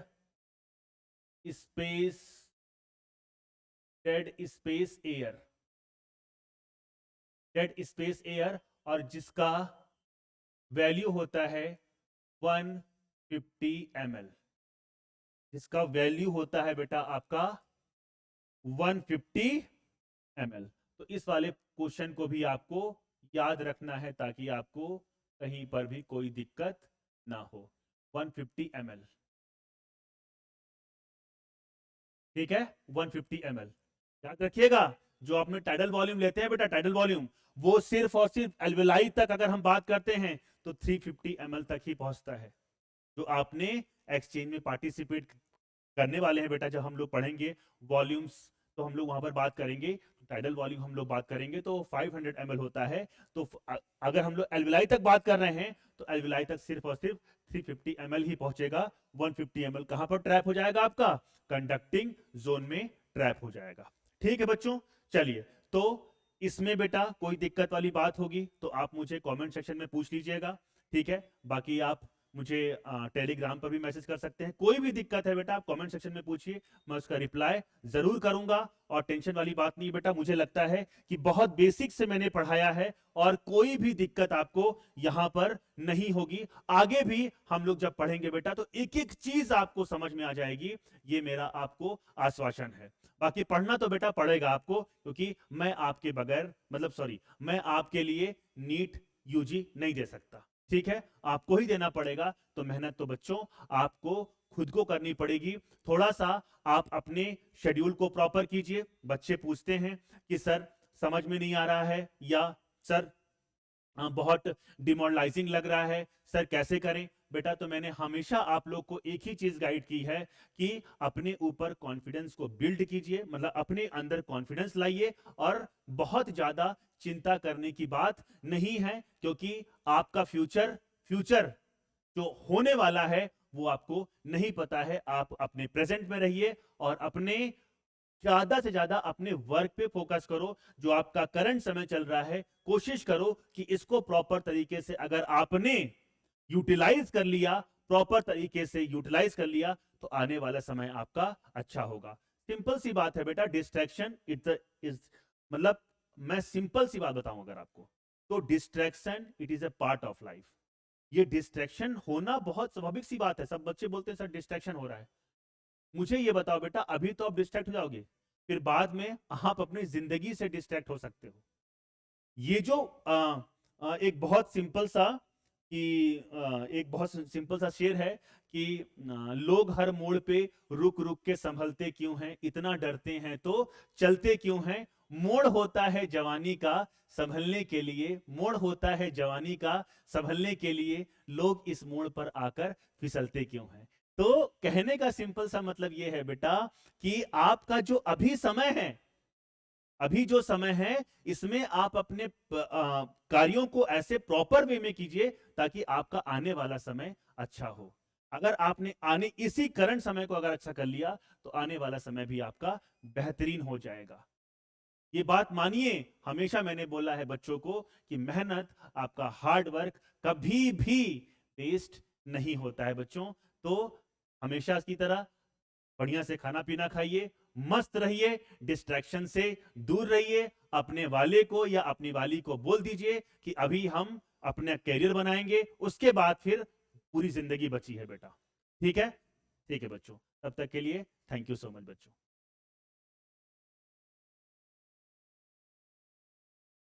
space, dead space air, dead space air, और जिसका वैल्यू होता है 150 ml, जिसका वैल्यू होता है बेटा आपका 150 ml। तो इस वाले क्वेश्चन को भी आपको याद रखना है ताकि आपको कहीं पर भी कोई दिक्कत ना हो। 150 ml, ठीक है, 150 ml याद रखिएगा। जो आपने टाइडल वॉल्यूम लेते हैं बेटा, टाइडल वॉल्यूम, वो सिर्फ और सिर्फ एल्वेलाई तक अगर हम बात करते हैं तो 350 ml तक ही पहुंचता है। जो आपने एक्सचेंज में पार्टिसिपेट करने वाले हैं बेटा, जब हम लोग पढ़ेंगे वॉल्यूम्स तो हम लोग वहां पर बात करेंगे, टाइडल वॉल्यूम हम लोग बात करेंगे तो 500 ml होता है। तो अगर हम लोग एल्वेलाई तक बात कर रहे हैं तो एल्वेलाई तक सिर्फ और सिर्फ 350 ml ही पहुंचेगा। 150 ml कहां पर ट्रैप हो जाएगा आपका? कंडक्टिंग जोन में ट्रैप हो जाएगा। ठीक है बच्चों, चलिए। तो इसमें बेटा कोई दिक्कत वाली बात होगी तो आप मुझे कमेंट सेक्शन में पूछ लीजिएगा। ठीक है, बाकी आप मुझे टेलीग्राम पर भी मैसेज कर सकते हैं। कोई भी दिक्कत है बेटा आप कमेंट सेक्शन में पूछिए, मैं उसका रिप्लाई जरूर करूंगा। और टेंशन वाली बात नहीं बेटा, मुझे लगता है कि बहुत बेसिक से मैंने पढ़ाया है और कोई भी दिक्कत आपको यहां पर नहीं होगी। आगे भी हम लोग जब पढ़ेंगे बेटा तो एक एक चीज आपको समझ में आ जाएगी, ये मेरा आपको आश्वासन है। बाकी पढ़ना तो बेटा पड़ेगा आपको, क्योंकि मैं आपके बगैर मैं आपके लिए नीट यूजी नहीं दे सकता। ठीक है, आपको ही देना पड़ेगा। तो मेहनत तो बच्चों आपको खुद को करनी पड़ेगी। थोड़ा सा आप अपने शेड्यूल को प्रॉपर कीजिए। बच्चे पूछते हैं कि सर समझ में नहीं आ रहा है, या सर बहुत डिमोरलाइजिंग लग रहा है, सर कैसे करें? बेटा तो मैंने हमेशा आप लोग को एक ही चीज गाइड की है कि अपने ऊपर कॉन्फिडेंस को बिल्ड कीजिए, मतलब अपने अंदर कॉन्फिडेंस लाइए, और बहुत ज्यादा चिंता करने की बात नहीं है, क्योंकि आपका फ्यूचर जो होने वाला है वो आपको नहीं पता है। आप अपने प्रेजेंट में रहिए और अपने ज्यादा से ज्यादा अपने वर्क पे फोकस करो। जो आपका करंट समय चल रहा है, कोशिश करो कि इसको प्रॉपर तरीके से अगर आपने यूटिलाइज कर लिया, प्रॉपर तरीके से यूटिलाइज कर लिया, तो आने वाला समय आपका अच्छा होगा। सिंपल सी बात है बेटा, डिस्ट्रैक्शन मतलब मैं सिंपल सी बात बताऊं अगर आपको, तो distraction it is a part of life. ये डिस्ट्रैक्शन होना बहुत स्वाभाविक सी बात है। सब बच्चे बोलते हैं सर डिस्ट्रैक्शन हो रहा है। मुझे ये बताओ बेटा, अभी तो आप डिस्ट्रैक्ट हो जाओगे, फिर बाद में आप अपनी जिंदगी से डिस्ट्रैक्ट हो सकते हो। ये जो एक बहुत सिंपल सा शेर है कि लोग हर मोड़ पे रुक रुक के संभलते क्यों हैं, इतना डरते हैं तो चलते क्यों हैं। मोड़ होता है जवानी का संभलने के लिए, मोड़ होता है जवानी का संभलने के लिए, लोग इस मोड़ पर आकर फिसलते क्यों हैं। तो कहने का सिंपल सा मतलब यह है बेटा कि आपका जो अभी समय है, अभी जो समय है, इसमें आप अपने कार्यों को ऐसे प्रॉपर वे में कीजिए ताकि आपका आने वाला समय अच्छा हो। अगर आपने इसी करंट समय को अगर अच्छा कर लिया तो आने वाला समय भी आपका बेहतरीन हो जाएगा। ये बात मानिए, हमेशा मैंने बोला है बच्चों को कि मेहनत, आपका हार्ड वर्क कभी भी वेस्ट नहीं होता है बच्चों। तो हमेशा की तरह बढ़िया से खाना पीना खाइए, मस्त रहिए, डिस्ट्रैक्शन से दूर रहिए। अपने वाले को या अपनी वाली को बोल दीजिए कि अभी हम अपना कैरियर बनाएंगे, उसके बाद फिर पूरी जिंदगी बची है बेटा। ठीक है, ठीक है बच्चों, तब तक के लिए थैंक यू सो मच बच्चों।